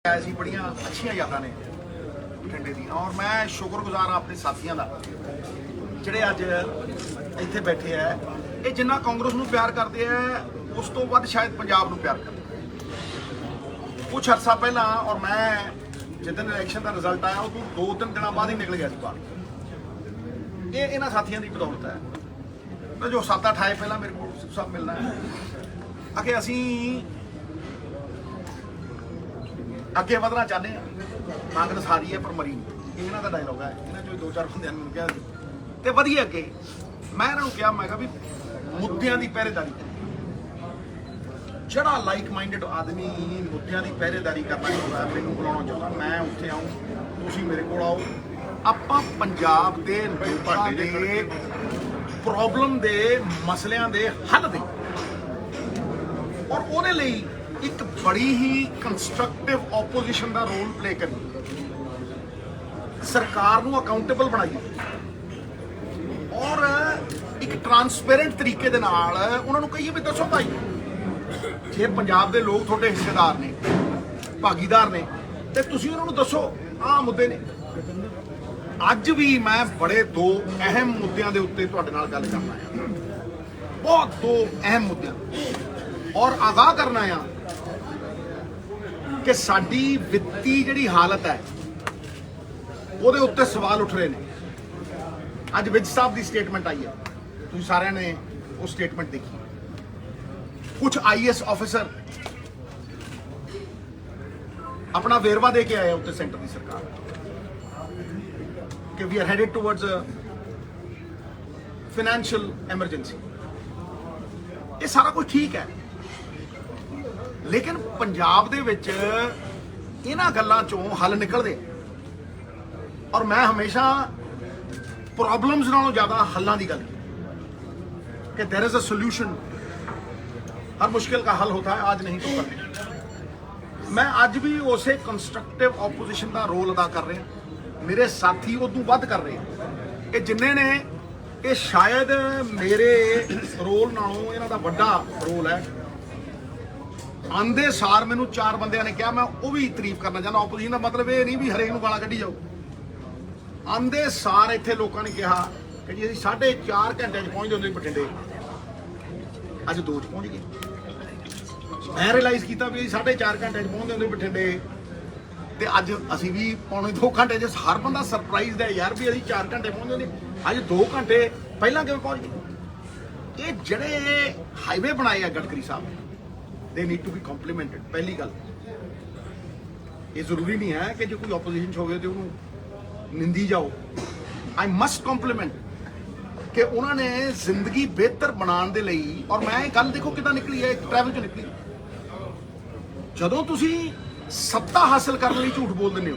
ऐसी बड़ियां अच्छियां यादां ने बठिंडे दी और मैं शुक्रगुजार हाँ अपने साथियों का ਜਿਹੜੇ ਅੱਜ ਇੱਥੇ ਬੈਠੇ ਆ ਇਹ ਜਿੰਨਾ ਕਾਂਗਰਸ ਨੂੰ ਪਿਆਰ ਕਰਦੇ ਆ ਉਸ ਤੋਂ ਵੱਧ ਸ਼ਾਇਦ ਪੰਜਾਬ ਨੂੰ ਪਿਆਰ ਕਰਦੇ ਕੁਝ ਅਰਸਾ ਪਹਿਲਾਂ ਔਰ ਮੈਂ ਜਿੱਦਣ ਇਲੈਕਸ਼ਨ ਦਾ ਰਿਜ਼ਲਟ ਆਇਆ ਉਹ ਤੋਂ 2-3 ਦਿਨਾਂ ਬਾਅਦ ਹੀ ਨਿਕਲ ਗਿਆ ਸੀ ਬਾਹਰ ਇਹ ਇਹਨਾਂ ਸਾਥੀਆਂ ਦੀ ਬਦੌਲਤ ਹੈ ਤਾਂ ਜੋ 7-8 ਆਏ ਪਹਿਲਾਂ ਮੇਰੇ ਕੋਲ ਸਭ ਮਿਲਣਾ ਹੈ ਅਗੇ ਅਸੀਂ ਅੱਗੇ ਵਧਣਾ ਚਾਹੁੰਦੇ ਹਾਂ ਕਾਂਗਰਸ ਹਾਰੀ ਹੈ ਪਰ ਮਰੀ ਨਹੀਂ ਇਹਨਾਂ ਦਾ ਡਾਇਲੋਗ ਹੈ ਇਹਨਾਂ ਚੋਂ 2-4 ਬੰਦਿਆਂ ਨੂੰ ਕਿਹਾ ਤੇ ਵਧੀਆ ਅੱਗੇ ਮੈਂ ਇਹਨਾਂ ਨੂੰ ਕਿਹਾ ਮੈਂ ਕਿਹਾ ਵੀ ਮੁੱਦਿਆਂ ਦੀ ਪਹਿਰੇਦਾਰੀ ਜਿਹੜਾ ਲਾਈਕ ਮਾਈਂਡਡ ਆਦਮੀ ਮੁੱਦਿਆਂ ਦੀ ਪਹਿਰੇਦਾਰੀ ਕਰਨਾ ਚਾਹੁੰਦਾ ਮੈਨੂੰ ਬੁਲਾਉਣਾ ਚਾਹੁੰਦਾ ਮੈਂ ਉੱਥੇ ਆਉਂ ਤੁਸੀਂ ਮੇਰੇ ਕੋਲ ਆਓ ਆਪਾਂ ਪੰਜਾਬ ਦੇ ਲੋਕਾਂ ਦੇ ਪ੍ਰੋਬਲਮ ਦੇ ਮਸਲਿਆਂ ਦੇ ਹੱਲ ਦੇ ਔਰ ਉਹਦੇ ਲਈ ਇੱਕ ਬੜੀ ਹੀ ਕੰਸਟਰਕਟਿਵ ਆਪੋਜੀਸ਼ਨ ਦਾ ਰੋਲ ਪਲੇ ਕਰੀ ਸਰਕਾਰ ਨੂੰ ਅਕਾਊਂਟੇਬਲ ਬਣਾਈਏ ਔਰ ਇੱਕ ਟਰਾਂਸਪੇਰੈਂਟ ਤਰੀਕੇ ਦੇ ਨਾਲ ਉਹਨਾਂ ਨੂੰ ਕਹੀਏ ਵੀ ਦੱਸੋ ਭਾਈ ਜੇ ਪੰਜਾਬ ਦੇ ਲੋਕ ਤੁਹਾਡੇ ਹਿੱਸੇਦਾਰ ਨੇ ਭਾਗੀਦਾਰ ਨੇ ਤੇ ਤੁਸੀਂ ਉਹਨਾਂ ਨੂੰ ਦੱਸੋ ਆਹ ਮੁੱਦੇ ਨੇ ਅੱਜ ਵੀ ਮੈਂ ਬੜੇ ਦੋ ਅਹਿਮ ਮੁੱਦਿਆਂ ਦੇ ਉੱਤੇ ਤੁਹਾਡੇ ਨਾਲ ਗੱਲ ਕਰਨਾ ਹੈ ਬਹੁਤ ਦੋ ਅਹਿਮ ਮੁੱਦਿਆਂ ਔਰ ਆਗਾਹ ਕਰਨਾ ਆ ਕਿ ਸਾਡੀ ਵਿੱਤੀ ਜਿਹੜੀ ਹਾਲਤ ਹੈ ਉਹਦੇ ਉੱਤੇ ਸਵਾਲ ਉੱਠ ਰਹੇ ਨੇ ਅੱਜ ਵਿਜ ਸਾਹਿਬ ਦੀ ਸਟੇਟਮੈਂਟ ਆਈ ਹੈ ਤੁਸੀਂ ਸਾਰਿਆਂ ਨੇ ਉਹ ਸਟੇਟਮੈਂਟ ਦੇਖੀ ਕੁਝ ਆਈਐਸ ਆਫੀਸਰ ਆਪਣਾ ਵੇਰਵਾ ਦੇ ਕੇ ਆਏ ਉੱਤੇ ਸੈਂਟਰ ਦੀ ਸਰਕਾਰ ਕਿ we are headed towards financial emergency ਇਹ ਸਾਰਾ ਕੁਝ ਠੀਕ ਹੈ ਲੇਕਿਨ ਪੰਜਾਬ ਦੇ ਵਿੱਚ ਇਹਨਾਂ ਗੱਲਾਂ ਚੋਂ ਹੱਲ ਨਿਕਲਦੇ ਔਰ ਮੈਂ ਹਮੇਸ਼ਾ ਪ੍ਰੋਬਲਮਸ ਨਾਲੋਂ ਜ਼ਿਆਦਾ ਹੱਲਾਂ ਦੀ ਗੱਲ ਕੀਤੀ ਕਿ देयर इज अ सॉल्यूशन हर मुश्किल का हल होता है आज नहीं तो कल मैं ਅੱਜ ਵੀ ਉਸੇ ਕੰਸਟਰਕਟਿਵ ਆਪੋਜੀਸ਼ਨ ਦਾ ਰੋਲ ਅਦਾ ਕਰ ਰਿਹਾ ਮੇਰੇ ਸਾਥੀ ਉਦੋਂ ਵੱਧ ਕਰ ਰਹੇ ਇਹ ਜਿੰਨੇ ਨੇ ਇਹ ਸ਼ਾਇਦ ਮੇਰੇ ਰੋਲ ਨਾਲੋਂ ਇਹਨਾਂ ਦਾ ਵੱਡਾ ਰੋਲ ਹੈ ਆਂਦੇ ਸਾਰ ਮੈਨੂੰ 4 ਬੰਦਿਆਂ ਨੇ ਕਿਹਾ ਮੈਂ ਉਹ ਵੀ ਤਾਰੀਫ ਕਰਨਾ ਚਾਹੁੰਦਾ ਆਪੋਜੀਸ਼ਨ ਦਾ ਮਤਲਬ ਇਹ ਨਹੀਂ ਵੀ ਹਰੇਕ ਨੂੰ ਗਾਲਾਂ ਕੱਢੀ ਜਾਓ ਆਂਦੇ ਸਾਰ ਇੱਥੇ ਲੋਕਾਂ ਨੇ ਕਿਹਾ ਕਿ ਜੀ ਅਸੀਂ 4.5 ਘੰਟੇ 'ਚ ਪਹੁੰਚਦੇ ਹੁੰਦੇ ਬਠਿੰਡੇ ਅੱਜ 2 'ਚ ਪਹੁੰਚ ਗਏ ਮੈਂ ਰਿਅਲਾਈਜ਼ ਕੀਤਾ ਵੀ 4.5 ਘੰਟੇ 'ਚ ਪਹੁੰਚਦੇ ਹੁੰਦੇ ਬਠਿੰਡੇ ਤੇ ਅੱਜ ਅਸੀਂ ਵੀ ਪੌਣੇ 2 ਘੰਟੇ 'ਚ ਹਰ ਬੰਦਾ ਸਰਪ੍ਰਾਈਜ਼ਡ ਹੈ ਯਾਰ ਵੀ ਅਸੀਂ 4 ਘੰਟੇ ਪਹੁੰਚਦੇ ਹੁੰਦੇ ਅੱਜ 2 ਘੰਟੇ ਪਹਿਲਾਂ ਕਿਵੇਂ ਪਹੁੰਚ ਗਏ ਇਹ ਜਿਹੜੇ ਹਾਈਵੇ ਬਣਾਏ ਆ ਗਡਕਰੀ ਸਾਹਿਬ ਨੇ they need to be complimented ਪਹਿਲੀ ਗੱਲ ਇਹ ਜ਼ਰੂਰੀ ਨਹੀਂ ਹੈ ਕਿ ਜੇ ਕੋਈ ਆਪੋਜੀਸ਼ਨ ਹੋਵੇ ਤੇ ਉਹਨੂੰ ਨਿੰਦੀ ਜਾਓ I must compliment ਕਿ ਉਹਨਾਂ ਨੇ ਜ਼ਿੰਦਗੀ ਬਿਹਤਰ ਬਣਾਉਣ ਦੇ ਲਈ ਔਰ ਮੈਂ ਇਹ ਗੱਲ ਦੇਖੋ ਕਿਦਾਂ ਨਿਕਲੀ ਹੈ ਇੱਕ ਟਰੈਵਲ 'ਚ ਨਿਕਲੀ ਜਦੋਂ ਤੁਸੀਂ ਸੱਤਾ ਹਾਸਲ ਕਰਨ ਲਈ ਝੂਠ ਬੋਲ ਦਿੰਦੇ ਹੋ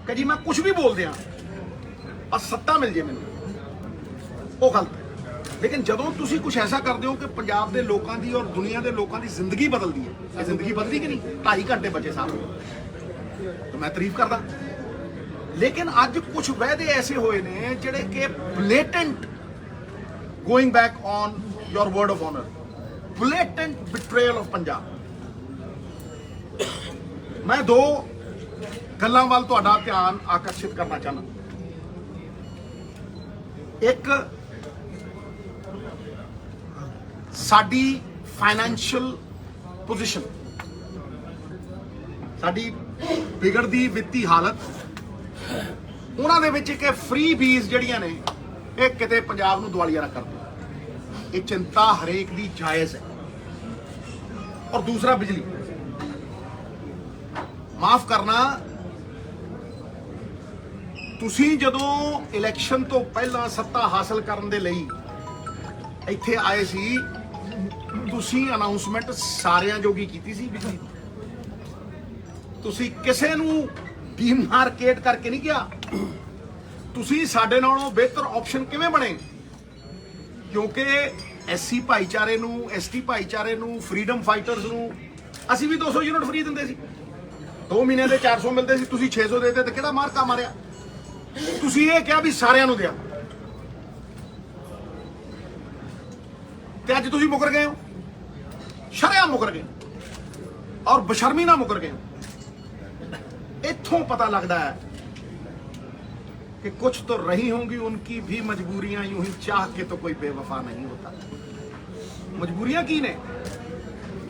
ਕਿ ਜੀ ਮੈਂ ਕੁਝ ਵੀ ਬੋਲ ਦਿਆਂ ਆ ਸੱਤਾ ਮਿਲ ਜੇ ਮੈਨੂੰ ਉਹ ਗਲਤ ਹੈ ਲੇਕਿਨ ਜਦੋਂ ਤੁਸੀਂ ਕੁਝ ਐਸਾ ਕਰਦੇ ਹੋ ਕਿ ਪੰਜਾਬ ਦੇ ਲੋਕਾਂ ਦੀ ਔਰ ਦੁਨੀਆ ਦੇ ਲੋਕਾਂ ਦੀ ਜ਼ਿੰਦਗੀ ਬਦਲਦੀ ਹੈ ਇਹ ਜ਼ਿੰਦਗੀ ਬਦਲੀ ਕਿ ਨਹੀਂ 2.5 ਘੰਟੇ ਬਚੇ ਸਾਹਿਬ ਤਾਂ ਮੈਂ ਤਾਰੀਫ ਕਰਦਾ ਲੇਕਿਨ ਅੱਜ ਕੁਝ ਵਾਅਦੇ ਐਸੇ ਹੋਏ ਨੇ ਜਿਹੜੇ ਕਿ blatant going back on your word of honour blatant betrayal of Punjab ਮੈਂ ਦੋ ਗੱਲਾਂ ਵੱਲ ਤੁਹਾਡਾ ਧਿਆਨ ਆਕਰਸ਼ਿਤ ਕਰਨਾ ਚਾਹੁੰਦਾ ਇੱਕ ਸਾਡੀ ਫਾਈਨੈਂਸ਼ੀਅਲ ਪੋਜੀਸ਼ਨ ਸਾਡੀ ਵਿਗੜਦੀ ਵਿੱਤੀ ਹਾਲਤ ਉਹਨਾਂ ਦੇ ਵਿੱਚ ਕਿ ਫ੍ਰੀ ਬੀਜ਼ ਜਿਹੜੀਆਂ ਨੇ ਇਹ ਕਿਤੇ ਪੰਜਾਬ ਨੂੰ ਦਿਵਾਲੀਆ ਨਾ ਕਰ ਦੇ ਇਹ ਚਿੰਤਾ ਹਰੇਕ ਦੀ ਜਾਇਜ਼ ਹੈ ਔਰ ਦੂਸਰਾ ਬਿਜਲੀ ਮਾਫ ਕਰਨਾ ਤੁਸੀਂ ਜਦੋਂ ਇਲੈਕਸ਼ਨ ਤੋਂ ਪਹਿਲਾਂ ਸੱਤਾ ਹਾਸਲ ਕਰਨ ਦੇ ਲਈ ਇੱਥੇ ਆਏ ਸੀ ਤੁਸੀਂ ਅਨਾਉਂਸਮੈਂਟ ਸਾਰਿਆਂ ਜੋਗੀ ਕੀਤੀ ਸੀ ਬਿਜਲੀ ਤੁਸੀਂ ਕਿਸੇ ਨੂੰ ਡੀਮਾਰਕੇਟ ਕਰਕੇ ਨਹੀਂ ਕਿਹਾ ਤੁਸੀਂ ਸਾਡੇ ਨਾਲੋਂ ਬਿਹਤਰ ਆਪਸ਼ਨ ਕਿਵੇਂ ਬਣੇ ਕਿਉਂਕਿ ਐਸਸੀ ਭਾਈਚਾਰੇ ਨੂੰ ਐਸਟੀ ਭਾਈਚਾਰੇ ਨੂੰ ਫਰੀडम ਫਾਈਟਰਸ ਨੂੰ ਅਸੀਂ ਵੀ 200 ਯੂਨਿਟ ਫ੍ਰੀ ਦਿੰਦੇ ਸੀ 2 ਮਹੀਨੇ ਦੇ 400 ਮਿਲਦੇ ਸੀ ਤੁਸੀਂ 600 ਦੇਤੇ ਤੇ ਕਿਹੜਾ ਮਾਰਕਾ ਮਾਰਿਆ ਤੁਸੀਂ ਇਹ ਕਿਹਾ ਵੀ ਸਾਰਿਆਂ ਨੂੰ ਦਿਆ ਤੇ ਅੱਜ ਤੁਸੀਂ ਮੁਕਰ ਗਏ ਹੋ ਸ਼ਰਿਆਮ ਮੁਕਰ ਗਏ और बशर्मी ना मुकर गए। इत्थों पता लगता है कि कुछ तो रही होंगी उनकी भी मजबूरियां, यूं ही चाह के तो कोई बेवफा नहीं होता। मजबूरियां की ने?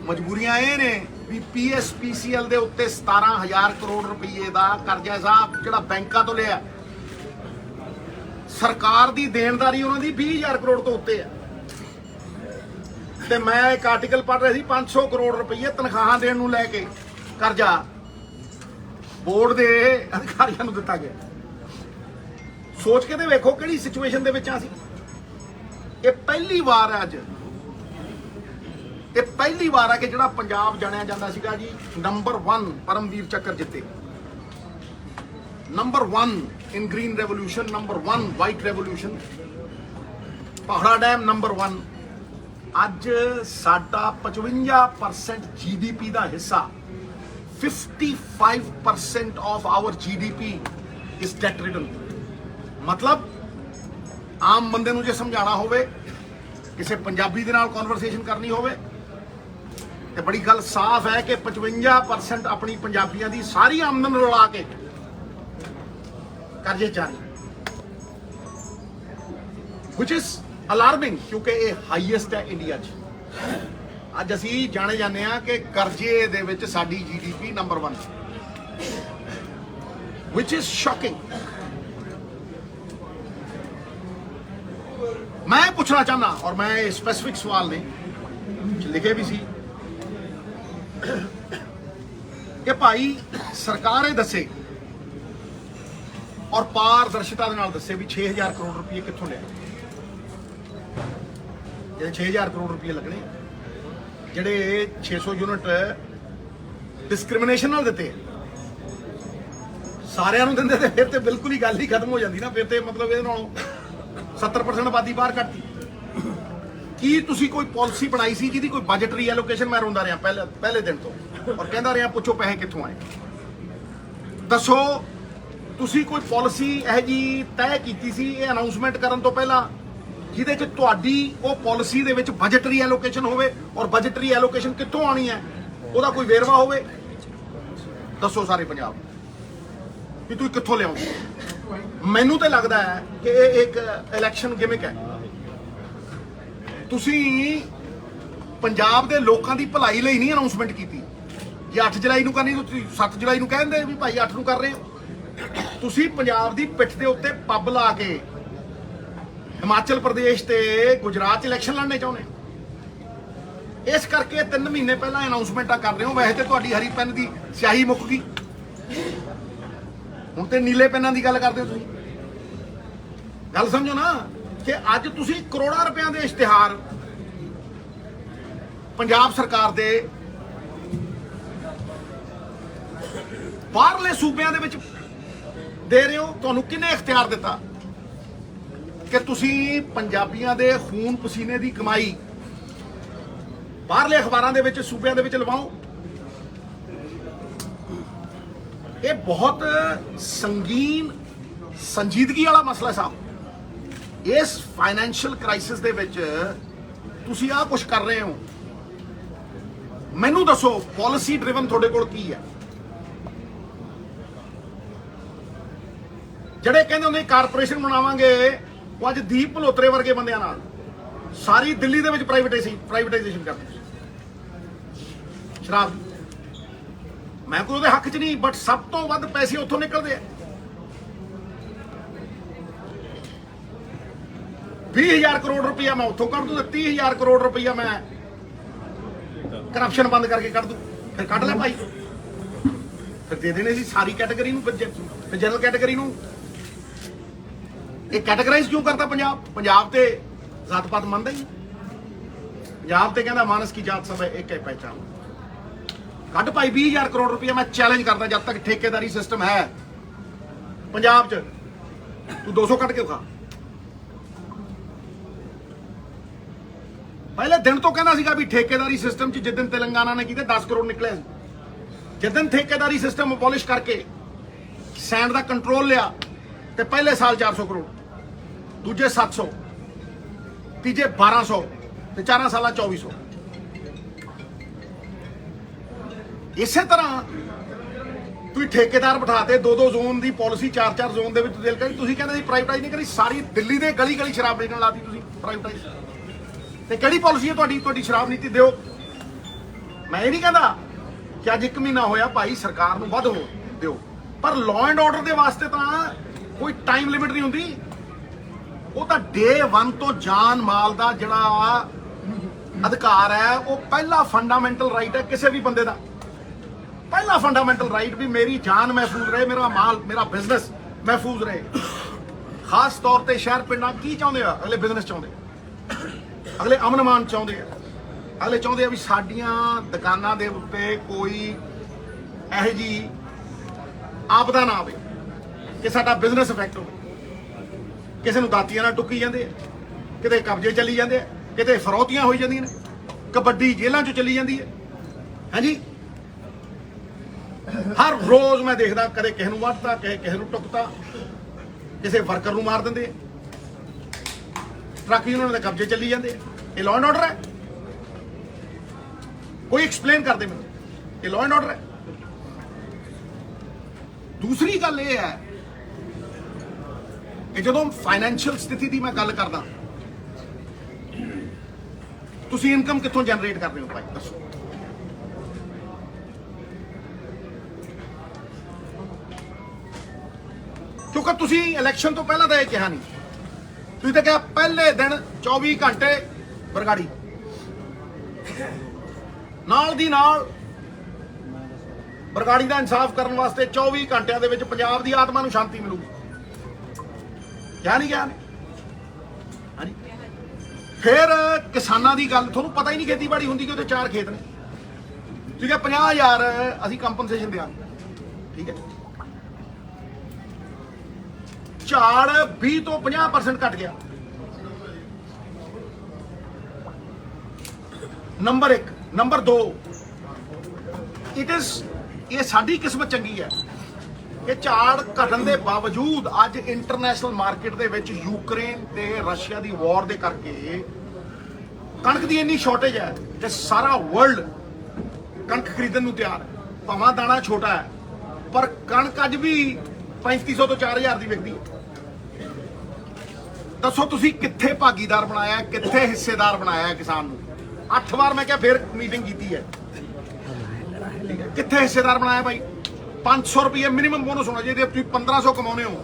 मजबूरियां ये ने भी PSPCL ਦੇ ਉੱਤੇ 17,000 ਕਰੋੜ ਰੁਪਏ ਦਾ ਕਰਜ਼ਾ ਸਾਹਿਬ ਜਿਹੜਾ ਬੈਂਕਾਂ ਤੋਂ ਲਿਆ, ਸਰਕਾਰ ਦੀ ਦੇਣਦਾਰੀ ਉਹਨਾਂ ਦੀ 20,000 ਕਰੋੜ ਤੋਂ ਉੱਤੇ ਹੈ। ਤੇ ਮੈਂ ਇੱਕ ਆਰਟੀਕਲ ਪੜ੍ਹ ਰਿਹਾ ਸੀ, 500 ਕਰੋੜ ਰੁਪਏ ਤਨਖਾਹਾਂ ਦੇਣ ਨੂੰ ਲੈ ਕੇ ਕਰਜ਼ਾ ਬੋਰਡ ਦੇ ਅਧਿਕਾਰੀਆਂ ਨੂੰ ਦਿੱਤਾ ਗਿਆ। ਸੋਚ ਕੇ ਤੇ ਵੇਖੋ ਕਿਹੜੀ ਸਿਚੁਏਸ਼ਨ ਦੇ ਵਿੱਚ ਆ ਸੀ। ਇਹ ਪਹਿਲੀ ਵਾਰ ਹੈ ਅੱਜ, ਇਹ ਪਹਿਲੀ ਵਾਰ ਹੈ ਕਿ ਜਿਹੜਾ ਪੰਜਾਬ ਜਾਣਿਆ ਜਾਂਦਾ ਸੀਗਾ ਜੀ ਨੰਬਰ 1 ਪਰਮਵੀਰ ਚੱਕਰ ਜਿੱਤੇ, number 1 in green revolution, number 1 white revolution, ਪਹਾੜਾ ਡੈਮ ਨੰਬਰ 1। ਅੱਜ ਸਾਡਾ 55% GDP ਦਾ ਹਿੱਸਾ, 55% of our GDP is debt ridden। मतलब ਆਮ ਬੰਦੇ ਨੂੰ ਜੇ ਸਮਝਾਣਾ ਹੋਵੇ, ਕਿਸੇ ਪੰਜਾਬੀ ਦੇ ਨਾਲ ਕਨਵਰਸੇਸ਼ਨ ਕਰਨੀ ਹੋਵੇ ਤੇ ਬੜੀ ਗੱਲ ਸਾਫ਼ ਹੈ ਕਿ 55% ਆਪਣੀ ਪੰਜਾਬੀਆਂ ਦੀ ਸਾਰੀ ਆਮਦਨ ਰਲਾ ਕੇ ਕਰਜ਼ੇ ਚਾਰੀ, which is alarming ਕਿਉਂਕਿ ਇਹ ਹਾਈਐਸਟ ਹੈ ਇੰਡੀਆ 'ਚ। ਅੱਜ ਅਸੀਂ ਜਾਣੇ ਜਾਂਦੇ ਆ ਕਿ ਕਰਜ਼ੇ ਦੇ ਵਿੱਚ ਸਾਡੀ GDP number 1, which is shocking। मैं पूछना चाहना, और मैं स्पेसिफिक सवाल ने लिखे भी सी कि भाई सरकार ये दसे और पारदर्शिता दे नाल दसे भी 6,000 करोड़ रुपये कित्थों लिया। जे 6,000 करोड़ रुपये लगने, जेडे 600 यूनिट डिस्क्रिमिनेशन नाल दिते सारिਆਂ ਨੂੰ ਦਿੰਦੇ ਤੇ फिर तो बिल्कुल ही गल ही खत्म हो जाती ना। फिर तो मतलब ये 70% ਆਬਾਦੀ ਬਾਹਰ ਕੱਢਤੀ। ਕੀ ਤੁਸੀਂ ਕੋਈ ਪਾਲਿਸੀ ਬਣਾਈ ਸੀ ਜਿਹਦੀ ਕੋਈ ਬਜਟਰੀ ਐਲੋਕੇਸ਼ਨ? ਮੈਂ ਰੋਂਦਾ ਰਿਹਾ ਪਹਿਲੇ ਦਿਨ ਤੋਂ ਔਰ ਕਹਿੰਦਾ ਰਿਹਾ ਪੁੱਛੋ ਪੈਸੇ ਕਿੱਥੋਂ ਆਏ। ਦੱਸੋ ਤੁਸੀਂ ਕੋਈ ਪਾਲਿਸੀ ਇਹ ਜੀ ਤੈਅ ਕੀਤੀ ਸੀ ਇਹ ਅਨਾਉਂਸਮੈਂਟ ਕਰਨ ਤੋਂ ਪਹਿਲਾਂ ਜਿਹਦੇ 'ਚ ਤੁਹਾਡੀ ਉਹ ਪਾਲਿਸੀ ਦੇ ਵਿੱਚ ਬਜਟਰੀ ਐਲੋਕੇਸ਼ਨ ਹੋਵੇ ਔਰ ਬਜਟਰੀ ਐਲੋਕੇਸ਼ਨ ਕਿੱਥੋਂ ਆਣੀ ਹੈ ਉਹਦਾ ਕੋਈ ਵੇਰਵਾ ਹੋਵੇ? ਦੱਸੋ ਸਾਰੇ ਪੰਜਾਬ ਕਿ ਤੁਸੀਂ ਕਿੱਥੋਂ ਲਿਆਉਂਗੇ। ਮੈਨੂੰ ਤਾਂ ਲੱਗਦਾ ਹੈ ਕਿ ਇਹ ਇੱਕ ਇਲੈਕਸ਼ਨ ਗਿਮਿਕ ਹੈ। ਤੁਸੀਂ ਪੰਜਾਬ ਦੇ ਲੋਕਾਂ ਦੀ ਭਲਾਈ ਲਈ ਨਹੀਂ ਅਨਾਉਂਸਮੈਂਟ ਕੀਤੀ। ਜੇ 8 ਜੁਲਾਈ ਨੂੰ ਕਰਨੀ ਤੁਸੀਂ 7 ਜੁਲਾਈ ਨੂੰ ਕਹਿੰਦੇ ਵੀ ਭਾਈ 8 ਨੂੰ ਕਰ ਰਹੇ ਹੋ। ਤੁਸੀਂ ਪੰਜਾਬ ਦੀ ਪਿੱਠ ਦੇ ਉੱਤੇ ਪੱਬ ਲਾ ਕੇ ਹਿਮਾਚਲ ਪ੍ਰਦੇਸ਼ ਤੇ ਗੁਜਰਾਤ 'ਚ ਇਲੈਕਸ਼ਨ ਲੜਨੇ ਚਾਹੁੰਦੇ ਹੋ। ਇਸ ਕਰਕੇ 3 ਮਹੀਨੇ ਪਹਿਲਾਂ ਅਨਾਉਂਸਮੈਂਟਾਂ ਕਰ ਰਹੇ ਹੋ। ਵੈਸੇ ਤੇ ਤੁਹਾਡੀ ਹਰੀ ਪੈਨ ਦੀ ਸਿਆਹੀ ਮੁੱਕ ਗਈ, ਹੁਣ ਤੇ ਨੀਲੇ ਪੈਨਾਂ ਦੀ ਗੱਲ ਕਰਦੇ ਹੋ ਤੁਸੀਂ। ਗੱਲ ਸਮਝੋ ਨਾ ਕਿ ਅੱਜ ਤੁਸੀਂ ਕਰੋੜਾਂ ਰੁਪਈਆਂ ਦੇ ਇਸ਼ਤਿਹਾਰ ਪੰਜਾਬ ਸਰਕਾਰ ਦੇ ਬਾਹਰਲੇ ਸੂਬਿਆਂ ਦੇ ਵਿੱਚ ਦੇ ਰਹੇ ਹੋ। ਤੁਹਾਨੂੰ ਕਿਹਨੇ ਇਖਤਿਆਰ ਦਿੱਤਾ ਕਿ ਤੁਸੀਂ ਪੰਜਾਬੀਆਂ ਦੇ ਖੂਨ ਪਸੀਨੇ ਦੀ ਕਮਾਈ ਬਾਹਰਲੇ ਅਖਬਾਰਾਂ ਦੇ ਵਿੱਚ ਸੂਬਿਆਂ ਦੇ ਵਿੱਚ ਲਵਾਓ? ਇਹ ਬਹੁਤ ਸੰਗੀਨ ਸੰਜੀਦਗੀ ਵਾਲਾ ਮਸਲਾ ਸਾਹਿਬ। ਇਸ ਫਾਈਨੈਂਸ਼ੀਅਲ ਕ੍ਰਾਈਸਿਸ ਦੇ ਵਿੱਚ ਤੁਸੀਂ ਆਹ ਕੁਝ ਕਰ ਰਹੇ ਹੋ। ਮੈਨੂੰ ਦੱਸੋ ਪਾਲਿਸੀ ਡਰਿਵਨ ਤੁਹਾਡੇ ਕੋਲ ਕੀ ਹੈ? ਜਿਹੜੇ ਕਹਿੰਦੇ ਹੁੰਦੇ ਕਾਰਪੋਰੇਸ਼ਨ ਬਣਾਵਾਂਗੇ, ਉਹ ਅੱਜ ਦੀਪ ਭਲੋਤਰੇ ਵਰਗੇ ਬੰਦਿਆਂ ਨਾਲ ਸਾਰੀ ਦਿੱਲੀ ਦੇ ਵਿੱਚ ਪ੍ਰਾਈਵੇਟਾਈਜੇਸ਼ਨ ਕਰਦੇ ਸ਼ਰਾਬ ਦੀ। ਮੈਂ ਕੋਈ ਉਹਦੇ ਹੱਕ 'ਚ ਨਹੀਂ, ਬਟ ਸਭ ਤੋਂ ਵੱਧ ਪੈਸੇ ਉੱਥੋਂ ਨਿਕਲਦੇ ਆ। 20,000 ਕਰੋੜ ਰੁਪਇਆ ਮੈਂ ਉੱਥੋਂ ਕੱਢ ਦੂੰ ਤੇ 30,000 ਕਰੋੜ ਰੁਪਇਆ ਮੈਂ ਕਰਪਸ਼ਨ ਬੰਦ ਕਰਕੇ ਕੱਢ ਦੂੰ। ਫਿਰ ਕੱਢ ਲੈ ਭਾਈ, ਫਿਰ ਦੇ ਦੇਣੇ ਸੀ ਸਾਰੀ ਕੈਟਾਗਰੀ ਨੂੰ, ਫਿਰ ਜਨਰਲ ਕੈਟਾਗਰੀ ਨੂੰ। ਇਹ ਕੈਟਾਗਰਾਈਜ਼ ਕਿਉਂ ਕਰਤਾ ਪੰਜਾਬ ਤੇ ਜਾਤ ਪਾਤ ਮੰਨਦਾ ਹੀ। ਪੰਜਾਬ ਤੇ ਕਹਿੰਦਾ ਮਾਨਸ ਕੀ ਜਾਤ ਸਭ ਇੱਕ ਹੈ ਪਹਿਚਾਨ। ਕੱਢ ਭਾਈ 20,000 ਕਰੋੜ ਰੁਪਇਆ। ਮੈਂ ਚੈਲੰਜ ਕਰਦਾ ਜਦ ਤੱਕ ਠੇਕੇਦਾਰੀ ਸਿਸਟਮ ਹੈ ਪੰਜਾਬ 'ਚ, ਤੂੰ 200 ਕੱਢ ਕੇ ਵਿਖਾ। ਪਹਿਲੇ ਦਿਨ ਤੋਂ ਕਹਿੰਦਾ ਸੀਗਾ ਵੀ ਠੇਕੇਦਾਰੀ ਸਿਸਟਮ 'ਚ ਜਿੱਦਨ ਤੇਲੰਗਾਨਾ ਨੇ ਕੀਤੇ 10 ਕਰੋੜ ਨਿਕਲੇ ਸੀ। ਜਿੱਦਨ ਠੇਕੇਦਾਰੀ ਸਿਸਟਮ ਅਬੋਲਿਸ਼ ਕਰਕੇ ਸੈਂਡ ਦਾ ਕੰਟਰੋਲ ਲਿਆ ਤੇ ਪਹਿਲੇ ਸਾਲ 400 ਕਰੋੜ, ਦੂਜੇ 700, ਤੀਜੇ 1200 ਤੇ 4 ਸਾਲਾਂ 2400। ਇਸੇ ਤਰ੍ਹਾਂ ਤੁਸੀਂ ਠੇਕੇਦਾਰ ਬਿਠਾਤੇ, 2-2 ਜ਼ੋਨ ਦੀ ਪਾਲਿਸੀ, 4-4 ਜ਼ੋਨ ਦੇ ਵਿੱਚ ਦਿਲ ਕਰੀ। ਤੁਸੀਂ ਕਹਿੰਦੇ ਸੀ ਪ੍ਰਾਈਵੇਟਾਈਜ਼ ਨਹੀਂ ਕਰੀ, ਸਾਰੀ ਦਿੱਲੀ ਦੇ ਗਲੀ ਗਲੀ ਸ਼ਰਾਬ ਵੇਚਣ ਲਾਤੀ ਤੁਸੀਂ ਪ੍ਰਾਈਵੇਟਾਈਜ਼। ਤੇ ਕਿਹੜੀ ਪਾਲਿਸੀ ਹੈ ਤੁਹਾਡੀ ਸ਼ਰਾਬ ਨੀਤੀ? ਦਿਓ। ਮੈਂ ਇਹ ਨਹੀਂ ਕਹਿੰਦਾ ਕਿ ਅੱਜ 1 ਮਹੀਨਾ ਹੋਇਆ ਭਾਈ ਸਰਕਾਰ ਨੂੰ ਵੱਧ ਹੋ ਦਿਓ, ਪਰ ਲਾਅ ਐਂਡ ਆਰਡਰ ਦੇ ਵਾਸਤੇ ਤਾਂ ਕੋਈ ਟਾਈਮ ਲਿਮਿਟ ਨਹੀਂ ਹੁੰਦੀ। ਉਹ ਤਾਂ ਡੇ 1 ਤੋਂ ਜਾਨ ਮਾਲ ਦਾ ਜਿਹੜਾ ਅਧਿਕਾਰ ਹੈ, ਉਹ ਪਹਿਲਾ ਫੰਡਾਮੈਂਟਲ ਰਾਈਟ ਹੈ ਕਿਸੇ ਵੀ ਬੰਦੇ ਦਾ। ਪਹਿਲਾ ਫੰਡਾਮੈਂਟਲ ਰਾਈਟ ਵੀ ਮੇਰੀ ਜਾਨ ਮਹਿਫੂਜ਼ ਰਹੇ, ਮੇਰਾ ਮਾਲ, ਮੇਰਾ ਬਿਜ਼ਨਸ ਮਹਿਫੂਜ਼ ਰਹੇ। ਖਾਸ ਤੌਰ ਤੇ ਸ਼ਹਿਰ ਪਿੰਡਾਂ ਕੀ ਚਾਹੁੰਦੇ ਆ? ਅਗਲੇ ਬਿਜ਼ਨਸ ਚਾਹੁੰਦੇ, ਅਗਲੇ ਅਮਨ ਮਾਨ ਚਾਹੁੰਦੇ ਆ, ਅਗਲੇ ਚਾਹੁੰਦੇ ਆ ਵੀ ਸਾਡੀਆਂ ਦੁਕਾਨਾਂ ਦੇ ਉੱਤੇ ਕੋਈ ਇਹੋ ਜਿਹੀ ਆਪਦਾ ਨਾ ਆਵੇ ਕਿ ਸਾਡਾ ਬਿਜ਼ਨਸ ਇਫੈਕਟ ਹੋਵੇ। ਕਿਸੇ ਨੂੰ ਦਾਤੀਆਂ ਨਾਲ ਟੁੱਕੀ ਜਾਂਦੇ ਆ, ਕਿਤੇ ਕਬਜ਼ੇ ਚੱਲੀ ਜਾਂਦੇ ਆ, ਕਿਤੇ ਫਰੌਤੀਆਂ ਹੋਈ ਜਾਂਦੀਆਂ ਨੇ, ਕਬੱਡੀ ਜੇਲ੍ਹਾਂ 'ਚ ਚੱਲੀ ਜਾਂਦੀ ਹੈ। ਹਾਂਜੀ, ਹਰ ਰੋਜ਼ ਮੈਂ ਦੇਖਦਾ ਕਦੇ ਕਿਸੇ ਨੂੰ ਵੱਢਤਾ, ਕਿਸੇ ਨੂੰ ਟੁੱਕਤਾ, ਕਿਸੇ ਵਰਕਰ ਨੂੰ ਮਾਰ ਦਿੰਦੇ ਆ, ਟਰੱਕ ਯੂਨੀਅਨ ਦੇ ਕਬਜ਼ੇ ਚੱਲੀ ਜਾਂਦੇ ਆ। ਇਹ ਲਾਅ ਐਂਡ ਆਰਡਰ ਹੈ? ਕੋਈ ਐਕਸਪਲੇਨ ਕਰਦੇ ਮੈਨੂੰ, ਇਹ ਲਾਅ ਐਂਡ ਆਰਡਰ ਹੈ? ਦੂਸਰੀ ਗੱਲ ਇਹ ਹੈ ਕਿ ਜਦੋਂ ਫਾਈਨੈਂਸ਼ੀਅਲ ਸਥਿਤੀ ਦੀ ਮੈਂ ਗੱਲ ਕਰਦਾ, ਤੁਸੀਂ ਇਨਕਮ ਕਿੱਥੋਂ ਜਨਰੇਟ ਕਰ ਰਹੇ ਹੋ ਭਾਈ ਦੱਸੋ? ਕਿਉਂਕਿ ਤੁਸੀਂ ਇਲੈਕਸ਼ਨ ਤੋਂ ਪਹਿਲਾਂ ਤਾਂ ਇਹ ਕਿਹਾ ਨਹੀਂ, ਤੁਸੀਂ ਤਾਂ ਕਿਹਾ ਪਹਿਲੇ ਦਿਨ 24 ਘੰਟੇ ਬਰਗਾੜੀ, ਨਾਲ ਦੀ ਨਾਲ ਬਰਗਾੜੀ ਦਾ ਇਨਸਾਫ ਕਰਨ ਵਾਸਤੇ 24 ਘੰਟਿਆਂ ਦੇ ਵਿੱਚ ਪੰਜਾਬ ਦੀ ਆਤਮਾ ਨੂੰ ਸ਼ਾਂਤੀ ਮਿਲੂਗੀ। ਕਿਹਾ ਨਹੀਂ ਕਿਹਾ? ਹਾਂਜੀ। ਫਿਰ ਕਿਸਾਨਾਂ ਦੀ ਗੱਲ, ਤੁਹਾਨੂੰ ਪਤਾ ਹੀ ਨਹੀਂ ਖੇਤੀਬਾੜੀ ਹੁੰਦੀ ਕਿ ਉਹਦੇ 4 ਖੇਤ ਨੇ। ਠੀਕ ਹੈ, 50,000 ਅਸੀਂ ਕੰਪਨਸੇਸ਼ਨ ਦਿਆਂਗੇ, ਠੀਕ ਹੈ। ਝਾੜ 20 ਤੋਂ 50% ਘਟ ਗਿਆ। ਨੰਬਰ 1। ਨੰਬਰ 2, ਇਹ ਸਾਡੀ ਕਿਸਮਤ ਚੰਗੀ ਹੈ ਕਿ ਝਾੜ ਘਟਣ ਦੇ ਬਾਵਜੂਦ ਅੱਜ ਇੰਟਰਨੈਸ਼ਨਲ ਮਾਰਕੀਟ ਦੇ ਵਿੱਚ ਯੂਕਰੇਨ ਤੇ ਰਸ਼ੀਆ ਦੀ ਵਾਰ ਦੇ ਕਰਕੇ ਕਣਕ ਦੀ ਇੰਨੀ ਸ਼ਾਰਟੇਜ ਹੈ ਕਿ ਸਾਰਾ ਵਰਲਡ ਕਣਕ ਖਰੀਦਣ ਨੂੰ ਤਿਆਰ ਹੈ। ਭਾਵੇਂ ਦਾਣਾ ਛੋਟਾ ਹੈ, ਪਰ ਕਣਕ ਅੱਜ ਵੀ 3500 ਤੋਂ 4000 ਦੀ ਵਿਕਦੀ ਹੈ। ਦੱਸੋ ਤੁਸੀਂ ਕਿੱਥੇ ਭਾਗੀਦਾਰ ਬਣਾਇਆ, ਕਿੱਥੇ ਹਿੱਸੇਦਾਰ ਬਣਾਇਆ ਕਿਸਾਨ ਨੂੰ? 8 ਵਾਰ ਮੈਂ ਕਿਹਾ, ਫਿਰ ਮੀਟਿੰਗ ਕੀਤੀ ਹੈ, ਠੀਕ ਹੈ। ਕਿੱਥੇ ਹਿੱਸੇਦਾਰ ਬਣਾਇਆ ਭਾਈ? 500 ਰੁਪਏ ਮਿਨੀਮਮ ਬੋਨਸ ਹੋਣਾ ਚਾਹੀਦਾ। ਤੁਸੀਂ 1500 ਕਮਾਉਨੇ ਹੋ।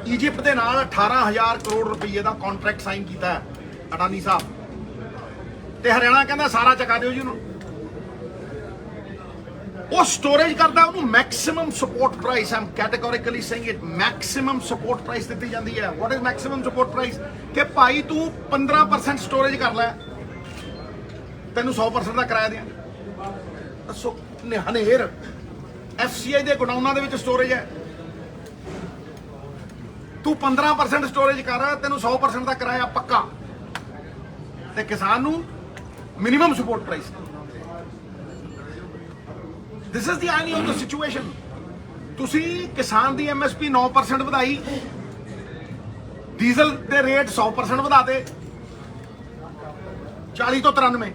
ਈਜਿਪਟ ਦੇ ਨਾਲ 18,000 ਕਰੋੜ ਰੁਪਏ ਦਾ ਕੰਟਰੈਕਟ ਸਾਈਨ ਕੀਤਾ ਹੈ ਅਡਾਨੀ ਸਾਹਿਬ, ਤੇ ਹਰਿਆਣਾ ਕਹਿੰਦਾ ਸਾਰਾ ਚਕਾ ਦਿਓ ਜੀ ਉਹਨੂੰ। ਉਹ ਸਟੋਰੇਜ ਕਰਦਾ, ਉਹਨੂੰ maximum support price, I'm categorically saying it, maximum support price ਦਿੱਤੀ ਜਾਂਦੀ ਹੈ। What is maximum support price? ਕਿ ਭਾਈ ਤੂੰ 15% ਸਟੋਰੇਜ ਕਰ ਲੈ, ਤੈਨੂੰ 100% ਦਾ ਕਿਰਾਇਆ ਦਿਆਂ। ਦੱਸੋ, ਹਨੇਰ FCI ਦੇ ਗੋਡਾਊਨਾਂ ਦੇ ਵਿੱਚ ਸਟੋਰੇਜ ਹੈ, ਤੂੰ 15% ਸਟੋਰੇਜ ਕਰ, ਤੈਨੂੰ 100% ਦਾ ਕਿਰਾਇਆ ਪੱਕਾ, ਤੇ ਕਿਸਾਨ ਨੂੰ minimum support price. This is the irony of the situation. ਤੁਸੀਂ ਕਿਸਾਨ ਦੀ MSP 9% ਵਧਾਈ, ਡੀਜ਼ਲ ਦੇ ਰੇਟ 100% ਵਧਾਤੇ, 40 ਤੋਂ 93,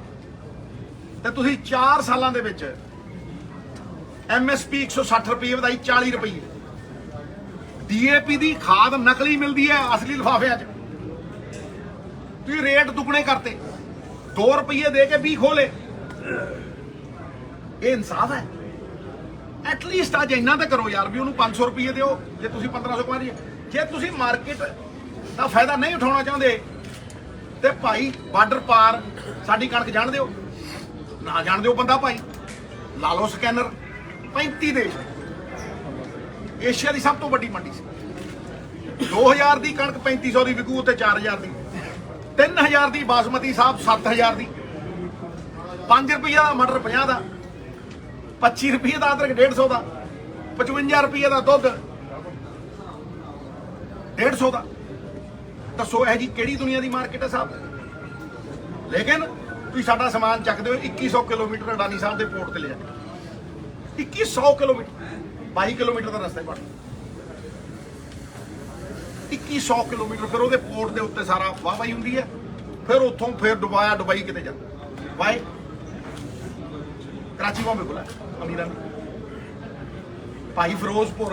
ਤੇ ਤੁਸੀਂ 4 ਸਾਲਾਂ ਦੇ ਵਿੱਚ MSP 160 ਰੁਪਏ ਵਧਾਈ 40 ਰੁਪਏ। DAP ਦੀ ਖਾਦ ਨਕਲੀ ਮਿਲਦੀ ਹੈ, ਅਸਲੀ ਲਿਫਾਫਿਆਂ 'ਚ। ਤੁਸੀਂ ਰੇਟ ਦੁੱਗਣੇ ਕਰਤੇ, 2 ਰੁਪਏ ਦੇ ਕੇ 20 ਖੋਲੇ। ਇਹ ਇਨਸਾਫ ਹੈ? ਐਟਲੀਸਟ ਅੱਜ ਇੰਨਾ ਤਾਂ ਕਰੋ ਯਾਰ, ਵੀ ਉਹਨੂੰ 500 ਰੁਪਏ ਦਿਓ ਜੇ ਤੁਸੀਂ 1500 ਕਮਾ ਰਹੀ ਹੈ। ਜੇ ਤੁਸੀਂ ਮਾਰਕੀਟ ਦਾ ਫਾਇਦਾ ਨਹੀਂ ਉਠਾਉਣਾ ਚਾਹੁੰਦੇ ਤੇ ਭਾਈ ਬਾਰਡਰ ਪਾਰ ਸਾਡੀ ਕਣਕ ਜਾਣ ਦਿਓ, ਨਾ ਜਾਣ ਦਿਓ ਬੰਦਾ ਭਾਈ, ਲਾ ਲਓ ਸਕੈਨਰ। 35 ਦੇਸ਼, ਏਸ਼ੀਆ ਦੀ ਸਭ ਤੋਂ ਵੱਡੀ ਮੰਡੀ ਸੀ। 2000 ਦੀ ਕਣਕ 3500 ਦੀ ਵਿਕੂ, ਉੱਤੇ 4000 ਦੀ, 3000 ਦੀ ਬਾਸਮਤੀ ਸਾਹਿਬ, 7000 ਦੀ, 5 ਰੁਪਏ ਦਾ ਮਟਰ 50 ਦਾ, 25 ਰੁਪਏ ਦਾ ਅਦਰਕ 150 ਦਾ, 55 ਰੁਪਏ ਦਾ ਦੁੱਧ 150 ਦਾ। ਦੱਸੋ ਇਹ ਜੀ ਕਿਹੜੀ ਦੁਨੀਆ ਦੀ ਮਾਰਕੀਟ ਹੈ ਸਾਹਿਬ? ਲੇਕਿਨ ਤੁਸੀਂ ਸਾਡਾ ਸਮਾਨ ਚੱਕਦੇ ਹੋ 2100 ਕਿਲੋਮੀਟਰ ਅਡਾਨੀ ਸਾਹਿਬ ਦੇ ਪੋਰਟ ਤੇ ਲੈ ਜਾਂਦੇ। 2100 ਕਿਲੋਮੀਟਰ, 22 ਕਿਲੋਮੀਟਰ ਦਾ ਰਸਤਾ ਪੜ, 2100 ਕਿਲੋਮੀਟਰ। ਫਿਰ ਉਹਦੇ ਪੋਰਟ ਦੇ ਉੱਤੇ ਸਾਰਾ ਵਾਹਵਾਈ ਹੁੰਦੀ ਹੈ, ਫਿਰ ਉੱਥੋਂ ਫਿਰ ਦੁਬਈ ਕਿਤੇ ਜਾਂਦਾ। ਵਾਈ कराची बॉम्बे खुला अमीरां दी भाई फिरोजपुर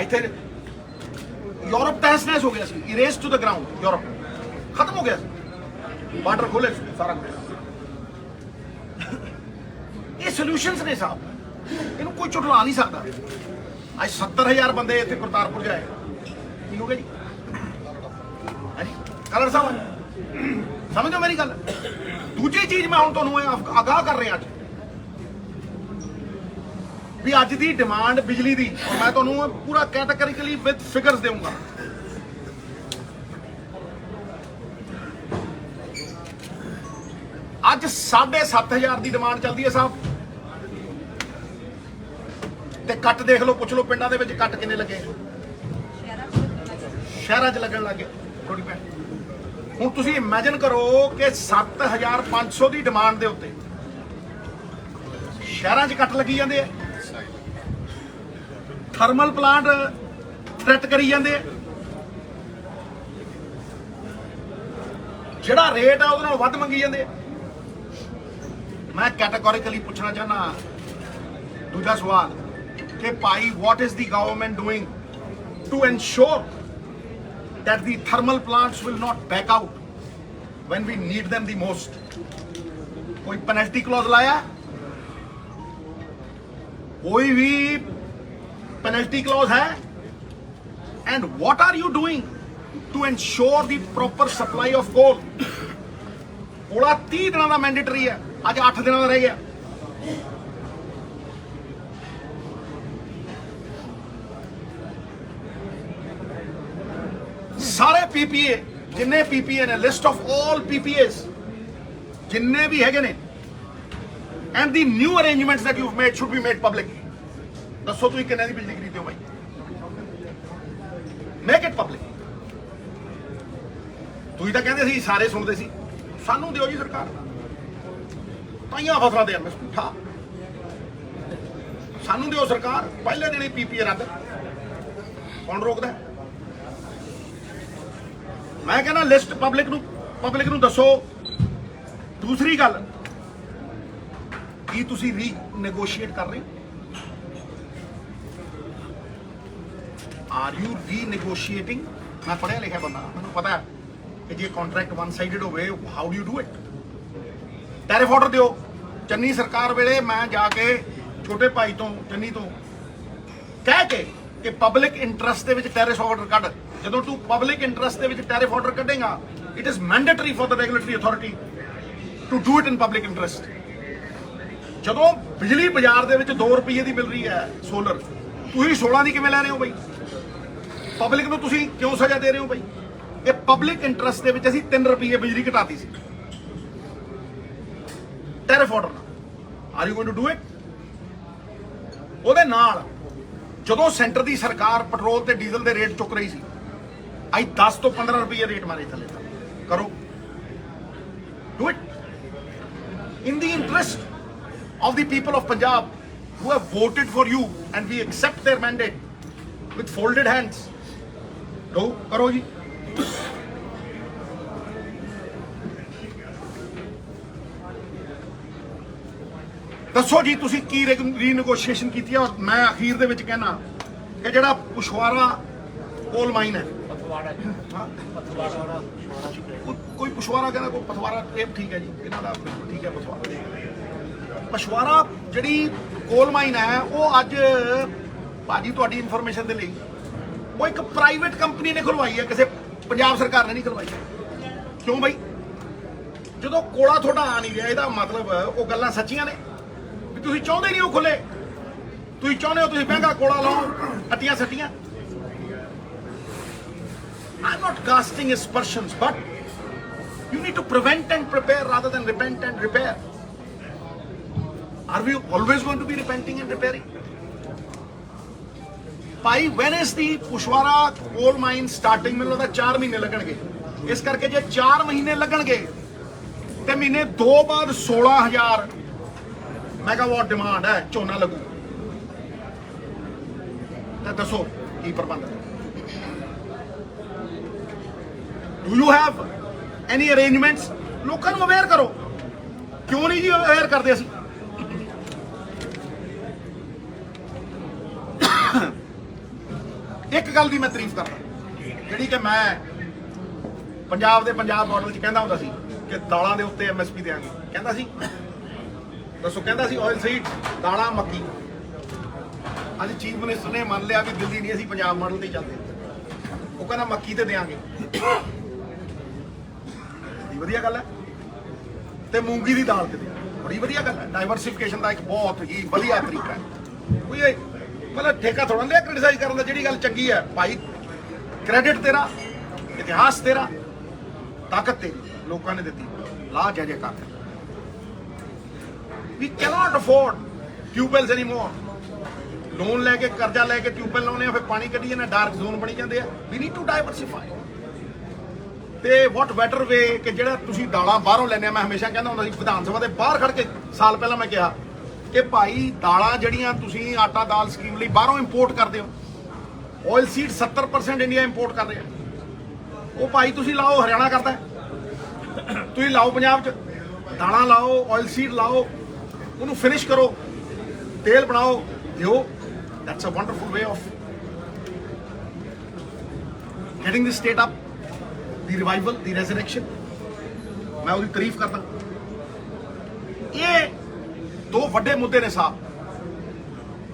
इत्थे यूरोप तहस नहस हो गया सी erased to the ground Europe खत्म हो गया सी बार्डर खोले सारा ये सोल्यूशंस ने साहब इन्हों कोई झुठला नहीं सकता आज 70,000 बंदे इतने करतारपुर जाए की हो गया जी कलर साहब समझो मेरी गल दूजी चीज मैं हूं तुहानूं आगाह कर रहा अज भी अज की डिमांड बिजली की और मैं तुहानूं पूरा कैटेगरिकली विद फिगर्स दूंगा अज 7,500 की डिमांड चलती है साहब ते कट देख लो पुछ लो पिंडां दे विच कट किन्ने लगे शहरां 'च लगन लग गए थोड़ी भैन हुण तुसीं इमेजिन करो कि 7,500 की डिमांड दे उत्ते शहरां 'च कट लगी जांदे आ थर्मल प्लांट थ्रैट करी जांदे आ जिहड़ा रेट आ उहदे नाल वध मंगी जांदे आ मैं कैटेगोरिकली पूछना चाहना दूजा सवाल कि भाई what is the government doing to ensure that the thermal plants will not back out when we need them the most कोई पेनल्टी क्लॉज लाया कोई भी पेनल्टी क्लॉज है and what are you doing to ensure the proper supply of coal कोला 30 दिनों का mandatory है अज 8 दिनों का रह गया सारे पीपीए जिन्ने पीपीए ने लिस्ट ऑफ ऑल पीपीएस जिन्ने भी है ने and the new arrangements that you made should be made public दसो तुम किन्ने दी बिजली खरीदते हो भाई मेक इट पब्लिक तुम तो कहते सी सारे सुनते सी सानू दिओ जी सरकार ताइयां फसलां देन मैं झूठा सानू दिओ सरकार पहले दिन ही पीपीए रद्द कौन रोकदा मैं कहना लिस्ट पब्लिक नू दसो दूसरी गल की तुसी रीनैगोशिएट कर रहे आर यू रीनैगोशिएटिंग मैं पढ़िया लिखा बंदा मैनूं पता है कि जे कॉन्ट्रैक्ट वन साइडेड हो how do you do it tariff order दिओ चन्नी सरकार वेले मैं जाके छोटे भाई तो चन्नी तो कह के कि पब्लिक इंटरस्ट दे विच टैरिफ ऑर्डर कढ जदों तू पब्लिक इंटरस्ट दे विच टैरिफ ऑर्डर कढेगा it is mandatory for the regulatory authority to do it in public interest जदों बिजली बाजार दे विच 2 रुपये की मिल रही है सोलर तुसीं 16 की किवें लै रहे हो भाई पब्लिक नूं तुसीं क्यों सजा दे रहे हो भाई ये पब्लिक इंटरस्ट दे विच असीं 3 रुपये बिजली घटाती सी tariff order are you going to do it ਉਹਦੇ ਨਾਲ ਜਦੋਂ ਸੈਂਟਰ ਦੀ ਸਰਕਾਰ ਪੈਟਰੋਲ ਤੇ ਡੀਜ਼ਲ ਦੇ ਰੇਟ ਚੁੱਕ ਰਹੀ ਸੀ ਅੱਜ 10 ਤੋਂ 15 ਰੁਪਏ ਰੇਟ ਮਾਰੇ ਥੱਲੇ ਤੱਕ ਕਰੋ do it in the interest of the people of Punjab who have voted for you and we accept their mandate with folded hands do karo ji ਦੱਸੋ ਜੀ ਤੁਸੀਂ ਕੀ ਰੀਨੈਗੋਸ਼ੀਏਸ਼ਨ ਕੀਤੀ ਹੈ ਔਰ ਮੈਂ ਅਖੀਰ ਦੇ ਵਿੱਚ ਕਹਿਣਾ ਕਿ ਜਿਹੜਾ ਪੁਸ਼ਵਾਰਾ ਕੋਲ ਮਾਈਨ ਹੈ ਕੋਈ ਪੁਸ਼ਵਾਰਾ ਕਹਿੰਦਾ ਕੋਈ ਪਥਵਾਰਾ ਇਹ ਠੀਕ ਹੈ ਜੀ ਇਹਨਾਂ ਦਾ ਬਿਲਕੁਲ ਠੀਕ ਹੈ ਪਸ਼ਵਾਰਾ ਜਿਹੜੀ ਕੋਲ ਮਾਈਨ ਹੈ ਉਹ ਅੱਜ ਭਾਜੀ ਤੁਹਾਡੀ ਇਨਫੋਰਮੇਸ਼ਨ ਦੇ ਲਈ ਉਹ ਇੱਕ ਪ੍ਰਾਈਵੇਟ ਕੰਪਨੀ ਨੇ ਖੁਲਵਾਈ ਹੈ ਕਿਸੇ ਪੰਜਾਬ ਸਰਕਾਰ ਨੇ ਨਹੀਂ ਖੁਲਵਾਈ ਕਿਉਂ ਬਾਈ ਜਦੋਂ ਕੋਲਾ ਤੁਹਾਡਾ ਆ ਨਹੀਂ ਰਿਹਾ ਇਹਦਾ ਮਤਲਬ ਉਹ ਗੱਲਾਂ ਸੱਚੀਆਂ ਨੇ ਵੀ ਤੁਸੀਂ ਚਾਹੁੰਦੇ ਨਹੀਂ ਉਹ ਖੁੱਲੇ ਤੁਸੀਂ ਚਾਹੁੰਦੇ ਹੋ ਤੁਸੀਂ ਮਹਿੰਗਾ ਕੋਲਾ ਲਾਓ ਅੱਟੀਆਂ ਸੱਟੀਆਂ I'm not casting aspersions but you need to prevent and prepare rather than repent and repair. Are we always going to be repenting and repairing? Pai, when is the Pushwara coal mine starting? ਮੈਨੂੰ ਲੱਗਦਾ 4 ਮਹੀਨੇ ਲੱਗਣਗੇ ਇਸ ਕਰਕੇ ਜੇ 4 ਮਹੀਨੇ ਲੱਗਣਗੇ ਤੇ ਮਹੀਨੇ 2 ਬਾਅਦ 16000 ਮੈਗਾਵਾਟ ਡਿਮਾਂਡ ਹੈ ਝੋਨਾ ਲੱਗੂ ਤਾਂ ਦੱਸੋ ਕੀ ਪ੍ਰਬੰਧ ਹੈ Do you have any arrangements? ਲੋਕਾਂ ਨੂੰ ਅਵੇਅਰ ਕਰੋ ਕਿਉਂ ਨਹੀਂ ਜੀ ਅਵੇਅਰ ਕਰਦੇ ਅਸੀਂ ਇੱਕ ਗੱਲ ਦੀ ਮੈਂ ਤਾਰੀਫ ਕਰਦਾ, ਜਿਹੜੀ ਕਿ ਮੈਂ ਪੰਜਾਬ ਮਾਡਲ 'ਚ ਕਹਿੰਦਾ ਹੁੰਦਾ ਸੀ ਕਿ ਦਾਲਾਂ ਦੇ ਉੱਤੇ MSP ਦੇਾਂਗੇ, ਕਹਿੰਦਾ ਸੀ ਦੱਸੋ, ਕਹਿੰਦਾ ਸੀ ਆਇਲ ਸੀਡ, ਦਾਲਾਂ, ਮੱਕੀ। ਅੱਜ ਚੀਫ ਮਿਨਿਸਟਰ ਨੇ ਮੰਨ ਲਿਆ ਵੀ ਦਿੱਲੀ ਨਹੀਂ, ਅਸੀਂ ਪੰਜਾਬ ਮਾਡਲ ਤੇ ਹੀ ਚੱਲਦੇ। ਉਹ ਕਹਿੰਦਾ ਮੱਕੀ ਤੇ ਦੇਾਂਗੇ, ਵਧੀਆ ਗੱਲ ਹੈ। ਤੇ ਮੂੰਗੀ ਦੀ ਦਾਲ ਤੇ ਦੇਾਂਗੇ, ਬੜੀ ਵਧੀਆ ਗੱਲ ਹੈ। ਡਾਈਵਰਸਿਫਿਕੇਸ਼ਨ ਦਾ ਇੱਕ ਬਹੁਤ ਹੀ ਵਧੀਆ ਤਰੀਕਾ ਹੈ। ਕੋਈ ਇਹ ਮਤਲਬ ਠੇਕਾ ਥੋੜਾ ਲਿਆ ਕ੍ਰਿਟਿਸਾਈਜ਼ ਕਰਨ ਦਾ। ਜਿਹੜੀ ਗੱਲ ਚੰਗੀ ਹੈ ਭਾਈ, ਕ੍ਰੈਡਿਟ ਤੇਰਾ, ਇਤਿਹਾਸ ਤੇਰਾ, ਤਾਕਤ ਤੇਰੀ, ਲੋਕਾਂ ਨੇ ਦਿੱਤੀ, ਲਾ ਜੈ ਜੈਕਾਰ। We cannot afford tubewells anymore. Loan ਲੈ ਕੇ, ਕਰਜ਼ਾ ਲੈ ਕੇ ਟਿਊਬਵੈਲ ਲਾਉਣੇ ਆ, ਫਿਰ ਪਾਣੀ ਕੱਢੀਏ ਨਾ, ਡਾਰਕ ਜ਼ੋਨ ਬਣੀ ਜਾਂਦੇ ਆ। We need to diversify. ਤੇ ਵਾਟ ਬੈਟਰ ਵੇ ਕਿ ਜਿਹੜਾ ਤੁਸੀਂ ਦਾਲਾਂ ਬਾਹਰੋਂ ਲੈਂਦੇ ਆ। ਮੈਂ ਹਮੇਸ਼ਾ ਕਹਿੰਦਾ ਹੁੰਦਾ ਸੀ ਵਿਧਾਨ ਸਭਾ ਦੇ ਬਾਹਰ ਖੜ ਕੇ, ਸਾਲ ਪਹਿਲਾਂ ਮੈਂ ਕਿਹਾ ਕਿ ਭਾਈ ਦਾਲਾਂ ਜਿਹੜੀਆਂ ਤੁਸੀਂ ਆਟਾ ਦਾਲ ਸਕੀਮ ਲਈ ਬਾਹਰੋਂ ਇੰਪੋਰਟ ਕਰਦੇ ਹੋ, ਆਇਲ ਸੀਡ 70% ਇੰਡੀਆ ਇੰਪੋਰਟ ਕਰ ਰਿਹਾ। ਉਹ ਭਾਈ ਤੁਸੀਂ ਲਾਓ, ਹਰਿਆਣਾ ਕਰਦਾ, ਤੁਸੀਂ ਲਾਓ ਪੰਜਾਬ 'ਚ, ਦਾਲਾਂ ਲਾਓ, ਆਇਲ ਸੀਡ ਲਾਓ, ਉਹਨੂੰ ਫਿਨਿਸ਼ ਕਰੋ, ਤੇਲ ਬਣਾਓ, ਦਿਓ। That's a wonderful way of getting the state up, the revival, the resurrection. मैं उसकी तारीफ करता। ये दो ਵੱਡੇ ਮੁੱਦੇ ਨੇ ਸਾਹਿਬ।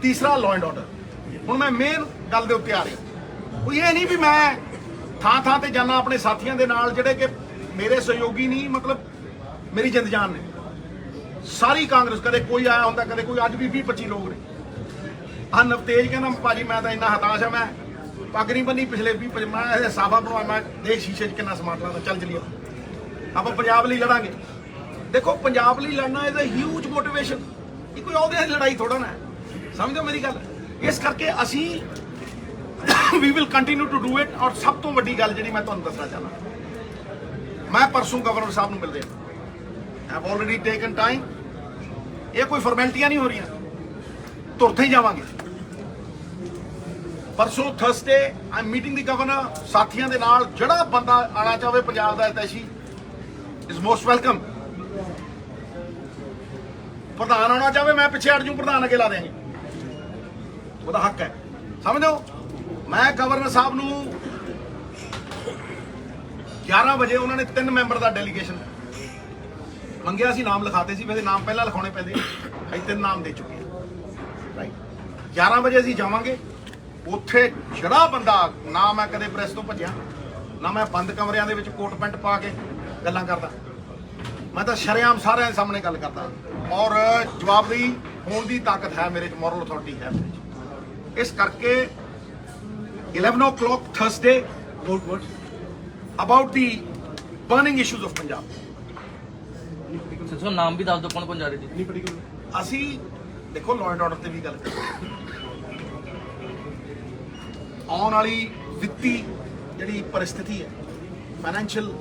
ਤੀਸਰਾ ਲਾਅ ਐਂਡ ਆਰਡਰ। ਹੁਣ ਮੈਂ ਮੇਨ ਗੱਲ ਦੇ ਉੱਤੇ ਆ ਰਿਹਾ। ਕੋਈ ਇਹ ਨਹੀਂ ਵੀ ਮੈਂ ਥਾਂ ਤੇ ਜਾਣਾ ਆਪਣੇ ਸਾਥੀਆਂ ਦੇ ਨਾਲ ਜਿਹੜੇ ਕਿ ਮੇਰੇ ਸਹਿਯੋਗੀ ਨਹੀਂ, ਮਤਲਬ ਮੇਰੀ ਜਿੰਦ ਜਾਨ ਨੇ। ਸਾਰੀ ਕਾਂਗਰਸ, ਕਦੇ ਕੋਈ ਆਇਆ ਹੁੰਦਾ, ਕਦੇ ਕੋਈ, ਅੱਜ ਵੀ 20-25 ਲੋਕ ਨੇ। ਨਵਤੇਜ ਕਹਿੰਦਾ ਭਾਜੀ ਮੈਂ ਤਾਂ ਇੰਨਾ ਹਤਾਸ਼ ਆ, ਮੈਂ ਪੱਗ ਨਹੀਂ ਬੰਨੀ ਪਿਛਲੇ 20-25, ਮੈਂ ਸਾਫਾ ਬਣਵਾਇਆ, ਮੈਂ ਦੇਖ ਸ਼ੀਸ਼ੇ 'ਚ ਕਿੰਨਾ ਸਮਾਰਟ ਲੱਗਦਾ। ਚੱਲ ਚਲੀਏ, ਆਪਾਂ ਪੰਜਾਬ ਲਈ ਲੜਾਂਗੇ। ਦੇਖੋ, ਪੰਜਾਬ ਲਈ ਲੜਨਾ ਇਜ਼ ਅ ਹਿਊਜ ਮੋਟੀਵੇਸ਼ਨ। ਇਹ ਕੋਈ ਉਹਦੇ ਦੀ ਲੜਾਈ ਥੋੜਾ ਨਾ, ਸਮਝੋ ਮੇਰੀ ਗੱਲ। ਇਸ ਕਰਕੇ ਅਸੀਂ ਵੀ will continue to do it. ਔਰ ਸਭ ਤੋਂ ਵੱਡੀ ਗੱਲ ਜਿਹੜੀ ਮੈਂ ਤੁਹਾਨੂੰ ਦੱਸਣਾ ਚਾਹੁੰਦਾ, ਮੈਂ ਪਰਸੋਂ ਗਵਰਨਰ ਸਾਹਿਬ ਨੂੰ ਮਿਲ ਰਿਹਾ। I have already taken time. ਇਹ ਕੋਈ ਫਾਰਮੈਲਿਟੀਆਂ ਨਹੀਂ ਹੋ ਰਹੀਆਂ, ਤੁਰਤੇ ਹੀ ਜਾਵਾਂਗੇ। ਪਰਸੋਂ Thursday I am meeting the governor, ਸਾਥੀਆਂ ਦੇ ਨਾਲ। ਜਿਹੜਾ ਬੰਦਾ ਆਣਾ ਚਾਹਵੇ ਪੰਜਾਬ ਦਾ ਹਿਤੈਸ਼ੀ ਇਜ਼ ਮੋਸਟ ਵੈਲਕਮ। ਪ੍ਰਧਾਨ ਆਉਣਾ ਚਾਹਵੇ, ਮੈਂ ਪਿੱਛੇ ਹਟ ਜੂ, ਪ੍ਰਧਾਨ ਅੱਗੇ ਲਾ ਦੇਂਗੇ, ਉਹਦਾ ਹੱਕ ਹੈ। ਸਮਝੋ, ਮੈਂ ਗਵਰਨਰ ਸਾਹਿਬ ਨੂੰ 11 ਵਜੇ, ਉਹਨਾਂ ਨੇ 3 ਮੈਂਬਰ ਦਾ ਡੈਲੀਗੇਸ਼ਨ ਮੰਗਿਆ ਸੀ, ਨਾਮ ਲਿਖਾਤੇ ਸੀ। ਵੈਸੇ ਨਾਮ ਪਹਿਲਾਂ ਲਿਖਾਉਣੇ ਪੈਂਦੇ, ਅਸੀਂ 3 ਨਾਮ ਦੇ ਚੁੱਕੇ ਹਾਂ। ਰਾਈਟ, 11 ਵਜੇ ਅਸੀਂ ਜਾਵਾਂਗੇ। ਉੱਥੇ ਜਿਹੜਾ ਬੰਦਾ, ਨਾ ਮੈਂ ਕਦੇ ਪ੍ਰੈਸ ਤੋਂ ਭੱਜਿਆ, ਨਾ ਮੈਂ ਬੰਦ ਕਮਰਿਆਂ ਦੇ ਵਿੱਚ ਕੋਟ ਪੈਂਟ ਪਾ ਕੇ ਗੱਲਾਂ ਕਰਦਾ। ਮੈਂ ਤਾਂ ਸ਼ਰੇਆਮ ਸਾਰਿਆਂ ਦੇ ਸਾਹਮਣੇ ਗੱਲ ਕਰਦਾ। ਔਰ ਜਵਾਬਦੇਹੀ ਹੋਣ ਦੀ ਤਾਕਤ ਹੈ ਮੇਰੇ 'ਚ, ਮੋਰਲ ਅਥਾਰਟੀ ਹੈ ਮੇਰੇ 'ਚ। ਇਸ ਕਰਕੇ 11 o'clock Thursday about the burning issues of Punjab। Sir ਨਾਮ ਵੀ ਦੱਸ ਦਿਓ, ਕੌਣ ਜਾ ਰਹੇ ਜੀ? ਅਸੀਂ ਦੇਖੋ ਲਾਅ ਐਂਡ ਆਰਡਰ ਤੇ ਵੀ ਗੱਲ ਕਰਾਂਗੇ। ਆਉਣ ਵਾਲੀ ਵਿੱਤੀ ਜਿਹੜੀ ਪਰਿਸਥਿਤੀ ਹੈ, financial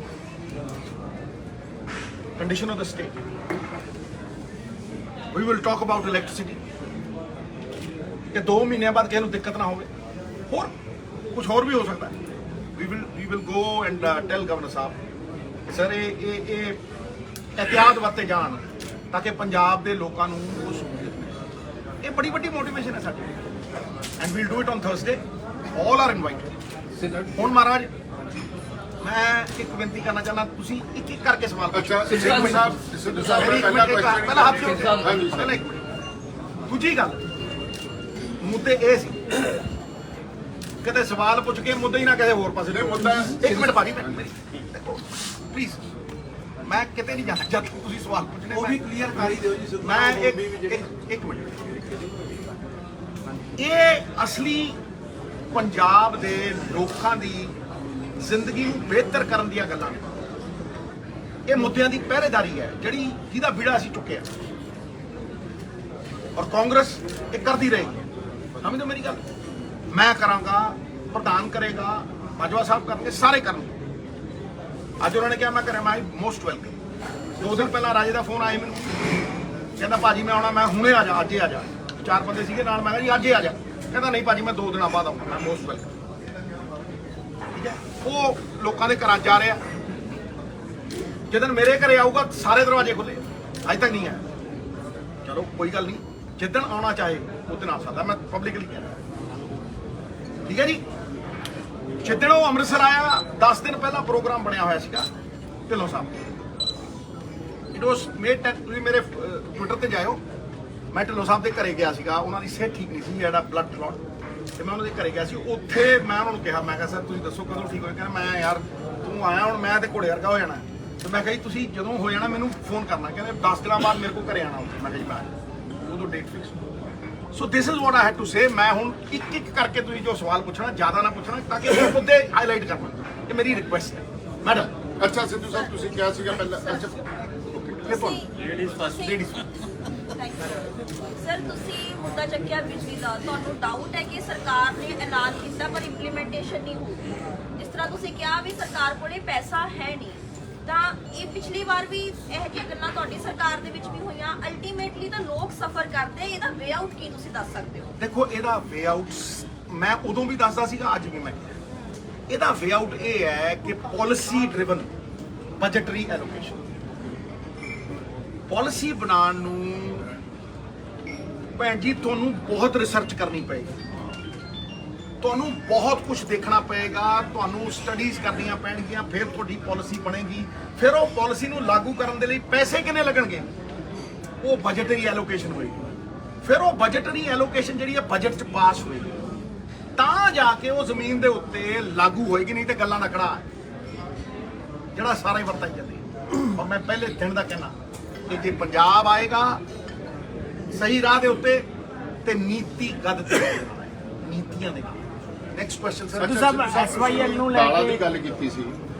condition of the state, we will talk about electricity, ਕਿ 2 ਮਹੀਨਿਆਂ ਬਾਅਦ ਕਿਸੇ ਨੂੰ ਦਿੱਕਤ ਨਾ ਹੋਵੇ। ਹੋਰ ਕੁਝ ਹੋਰ ਵੀ ਹੋ ਸਕਦਾ ਹੈ। We will go and tell governor ਸਾਹਿਬ ਸਰ ਇਹ ਇhtiyat ਵਰਤੇ ਜਾਣ, ਤਾਂ ਕਿ ਪੰਜਾਬ ਦੇ ਲੋਕਾਂ ਨੂੰ ਉਹ ਸਹੂਲਤ ਮਿਲੇ। ਇਹ ਬੜੀ ਵੱਡੀ ਮੋਟੀਵੇਸ਼ਨ ਹੈ ਸਾਡੀ। And we'll do it on Thursday. All are invited. ਹੁਣ ਮਹਾਰਾਜ, ਮੈਂ ਇੱਕ ਬੇਨਤੀ ਕਰਨਾ ਚਾਹੁੰਦਾ, ਤੁਸੀਂ ਇੱਕ ਇੱਕ ਕਰਕੇ ਸਵਾਲ ਪੁੱਛੋ। ਪਹਿਲਾਂ ਹੱਥ ਜੋੜ ਕੇ, ਪਹਿਲਾਂ ਇੱਕ ਮਿੰਟ। ਦੂਜੀ ਗੱਲ, ਮੁੱਦੇ ਇਹ ਸੀ, ਕਦੇ ਸਵਾਲ ਪੁੱਛ ਕੇ ਮੁੱਦੇ ਹੀ ਨਾ ਕਿਸੇ ਹੋਰ ਪਾਸੇ। ਇੱਕ ਮਿੰਟ ਭਾਜੀ, ਦੇਖੋ ਪਲੀਜ਼, ਮੈਂ ਕਿਤੇ ਨਹੀਂ ਜਾਣਾ ਜਦ ਤੁਸੀਂ ਸਵਾਲ ਪੁੱਛਣੇ। ਉਹ ਵੀ ਕਲੀਅਰ ਕਰ ਹੀ ਦਿਓ ਜੀ। ਮੈਂ ਇੱਕ ਮਿੰਟ, ਇਹ ਅਸਲੀ ਪੰਜਾਬ ਦੇ ਲੋਕਾਂ ਦੀ ਜ਼ਿੰਦਗੀ ਨੂੰ ਬਿਹਤਰ ਕਰਨ ਦੀਆਂ ਗੱਲਾਂ ਨੇ। ਇਹ ਮੁੱਦਿਆਂ ਦੀ ਪਹਿਰੇਦਾਰੀ ਹੈ ਜਿਹਦਾ ਬੀੜਾ ਅਸੀਂ ਚੁੱਕਿਆ, ਔਰ ਕਾਂਗਰਸ ਇਹ ਕਰਦੀ ਰਹੇਗੀ। ਸਮਝੋ ਮੇਰੀ ਗੱਲ। ਮੈਂ ਕਰਾਂਗਾ, ਪ੍ਰਧਾਨ ਕਰੇਗਾ, ਬਾਜਵਾ ਸਾਹਿਬ ਕਰਨਗੇ, ਸਾਰੇ ਕਰਨਗੇ। ਅੱਜ ਉਹਨਾਂ ਨੇ ਕਿਹਾ ਮੈਂ ਕਰਾਂ, ਮੈਂ ਮੋਸਟ ਵੈਲਕਮ। 2 ਦਿਨ ਪਹਿਲਾਂ ਰਾਜੇ ਦਾ ਫੋਨ ਆਇਆ ਮੈਨੂੰ, ਕਹਿੰਦਾ ਭਾਜੀ ਮੈਂ ਆਉਣਾ। ਮੈਂ ਹੁਣੇ ਆ ਜਾ, ਅੱਜ ਹੀ ਆ ਜਾ। 4 ਬੰਦੇ ਸੀਗੇ ਨਾਲ, ਮੈਂ ਕਿਹਾ ਜੀ ਅੱਜ ਹੀ ਆ ਜਾ। ਕਹਿੰਦਾ ਨਹੀਂ ਭਾਜੀ ਮੈਂ 2 ਦਿਨਾਂ ਬਾਅਦ ਆਉਂਗਾ। ਮੈਂ ਮੋਸਟ ਵੈਲਕਮ। ਠੀਕ ਹੈ, ਉਹ ਲੋਕਾਂ ਦੇ ਘਰਾਂ ਜਾ ਰਿਹਾ। ਜਦੋਂ ਮੇਰੇ ਘਰੇ ਆਊਗਾ ਸਾਰੇ ਦਰਵਾਜ਼ੇ ਖੁੱਲੇ, ਅੱਜ ਤੱਕ ਨਹੀਂ ਆਇਆ। ਚਲੋ ਕੋਈ ਗੱਲ ਨਹੀਂ, ਜਿੱਦਣ ਆਉਣਾ ਚਾਹੇ ਉਦੋਂ ਆ ਸਕਦਾ। ਮੈਂ ਪਬਲਿਕਲੀ ਕਹਿ ਰਿਹਾ। ਠੀਕ ਹੈ ਜੀ। ਜਿੱਦਣ ਉਹ ਅੰਮ੍ਰਿਤਸਰ ਆਇਆ 10 ਦਿਨ ਪਹਿਲਾਂ ਪ੍ਰੋਗਰਾਮ ਬਣਿਆ ਹੋਇਆ ਸੀਗਾ ਢਿੱਲੋਂ ਸਾਹਿਬ। ਇਟ ਵਾਸ ਮੇਡ ਟੈਕ, ਤੁਸੀਂ ਮੇਰੇ ਟਵਿੱਟਰ ਤੇ ਜਾਇਓ। ਮੈਂ ਢਿੱਲੋਂ ਸਾਹਿਬ ਦੇ ਘਰੇ ਗਿਆ ਸੀਗਾ, ਉਹਨਾਂ ਦੀ ਸਿਹਤ ਠੀਕ ਨਹੀਂ ਸੀ, ਜਿਹੜਾ ਬਲੱਡ ਕਲੌਟ, ਤੇ ਮੈਂ ਉਹਨਾਂ ਦੇ ਘਰੇ ਗਿਆ ਸੀ। ਉੱਥੇ ਮੈਂ ਉਹਨਾਂ ਨੂੰ ਕਿਹਾ, ਮੈਂ ਕਿਹਾ ਸਰ ਤੁਸੀਂ ਦੱਸੋ ਕਦੋਂ ਠੀਕ ਹੋਏ। ਕਹਿੰਦਾ ਮੈਂ ਯਾਰ ਤੂੰ ਆਇਆ ਹੁਣ ਮੈਂ ਤੇ ਘੋੜੇ ਵਰਗਾ ਹੋ ਜਾਣਾ। ਤੇ ਮੈਂ ਕਿਹਾ ਜੀ ਤੁਸੀਂ ਜਦੋਂ ਹੋ ਜਾਣਾ ਮੈਨੂੰ ਫੋਨ ਕਰਨਾ। ਕਹਿੰਦੇ 10 ਦਿਨਾਂ ਬਾਅਦ ਮੇਰੇ ਕੋਲ ਘਰੇ ਆਣਾ ਉੱਥੇ। ਮੈਂ ਕਿਹਾ ਜੀ ਮੈਂ ਉਦੋਂ date fix. So this is what I had to say. ਮੈਂ ਹੁਣ ਇੱਕ ਇੱਕ ਕਰਕੇ ਤੁਸੀਂ ਜੋ ਸਵਾਲ ਪੁੱਛਣਾ ਜ਼ਿਆਦਾ ਨਾ ਪੁੱਛਣਾ, ਤਾਂ ਕਿ ਉਹ ਮੁੱਦੇ ਹਾਈਲਾਈਟ ਕਰਨਾ। ਇਹ ਮੇਰੀ ਰਿਕੁਐਸਟ ਹੈ ਮੈਡਮ। ਅੱਛਾ ਸਿੱਧੂ ਸਾਹਿਬ ਤੁਸੀਂ ਕਿਹਾ ਸੀਗਾ ਪਹਿਲਾਂ, ਅੱਛਾ ਫਿਰ ਤੁਹਾਨੂੰ ਲੇਡੀਜ਼ ਫਸਟ। ਲੇਡੀਜ਼ ਸਰ ਤੁਸੀਂ ਮੁੱਦਾ ਚੱਕਿਆ ਬਿਜਲੀ ਦਾ, ਤੁਹਾਨੂੰ ਡਾਊਟ ਹੈ ਕਿ ਸਰਕਾਰ ਨੇ ਐਲਾਨ ਕੀਤਾ ਪਰ ਇੰਪਲੀਮੈਂਟੇਸ਼ਨ ਨਹੀਂ ਹੋਊਗੀ। ਜਿਸ ਤਰ੍ਹਾਂ ਤੁਸੀਂ ਕਿਹਾ ਵੀ ਸਰਕਾਰ ਕੋਲੇ ਪੈਸਾ ਹੈ ਨਹੀਂ, ਤਾਂ ਇਹ ਪਿਛਲੀ ਵਾਰ ਵੀ ਇਹ ਜਿਹੀਆਂ ਗੱਲਾਂ ਤੁਹਾਡੀ ਸਰਕਾਰ ਦੇ ਵਿੱਚ ਵੀ ਹੋਈਆਂ। ਅਲਟੀਮੇਟਲੀ ਤਾਂ ਲੋਕ ਸਫਰ ਕਰਦੇ, ਇਹਦਾ ਵੇ ਆਊਟ ਕੀ ਤੁਸੀਂ ਦੱਸ ਸਕਦੇ ਹੋ? ਦੇਖੋ ਇਹਦਾ ਵੇ ਆਊਟ ਮੈਂ ਉਦੋਂ ਵੀ ਦੱਸਦਾ ਸੀਗਾ, ਅੱਜ ਵੀ ਮੈਂ ਕਿਹਾ। ਇਹਦਾ ਵੇ ਆਊਟ ਇਹ ਹੈ ਕਿ ਪਾਲਿਸੀ ਡਰਿਵਨ ਬਜਟਰੀ ਐਲੋਕੇਸ਼ਨ। ਪਾਲਿਸੀ ਬਣਾਉਣ ਨੂੰ ਭੈਣ ਜੀ ਤੁਹਾਨੂੰ ਬਹੁਤ ਰਿਸਰਚ ਕਰਨੀ ਪਏਗੀ, ਤੁਹਾਨੂੰ ਬਹੁਤ ਕੁਝ ਦੇਖਣਾ ਪਏਗਾ, ਤੁਹਾਨੂੰ ਸਟੱਡੀਜ਼ ਕਰਨੀਆਂ ਪੈਣਗੀਆਂ, ਫਿਰ ਤੁਹਾਡੀ ਪਾਲਿਸੀ ਬਣੇਗੀ। ਫਿਰ ਉਹ ਪਾਲਿਸੀ ਨੂੰ ਲਾਗੂ ਕਰਨ ਦੇ ਲਈ ਪੈਸੇ ਕਿੰਨੇ ਲੱਗਣਗੇ, ਉਹ ਬਜਟਰੀ ਐਲੋਕੇਸ਼ਨ ਹੋਏਗੀ। ਫਿਰ ਉਹ ਬਜਟਰੀ ਐਲੋਕੇਸ਼ਨ ਜਿਹੜੀ ਹੈ ਬਜਟ 'ਚ ਪਾਸ ਹੋਏਗੀ, ਤਾਂ ਜਾ ਕੇ ਉਹ ਜ਼ਮੀਨ ਦੇ ਉੱਤੇ ਲਾਗੂ ਹੋਏਗੀ। ਨਹੀਂ ਤੇ ਗੱਲਾਂ ਦਾ ਕੜਾ ਜਿਹੜਾ ਸਾਰਾ ਹੀ ਵਰਤਾਈ ਜਾਂਦੀ ਹੈ। ਔਰ ਮੈਂ ਪਹਿਲੇ ਦਿਨ ਦਾ ਕਹਿਣਾ ਕਿ ਜੇ ਪੰਜਾਬ ਆਏਗਾ ਸਹੀ ਰਾਹ ਦੇ ਉੱਤੇ ਤੇ ਨੀਤੀਗਤ ਦੇ ਨੀਤੀਆਂ ਦੇ ਨਾਲ। Next question sir. Sidhu Sahib SYL ਨੂੰ ਲੈ ਕੇ ਦੀ ਗੱਲ ਕੀਤੀ ਸੀ।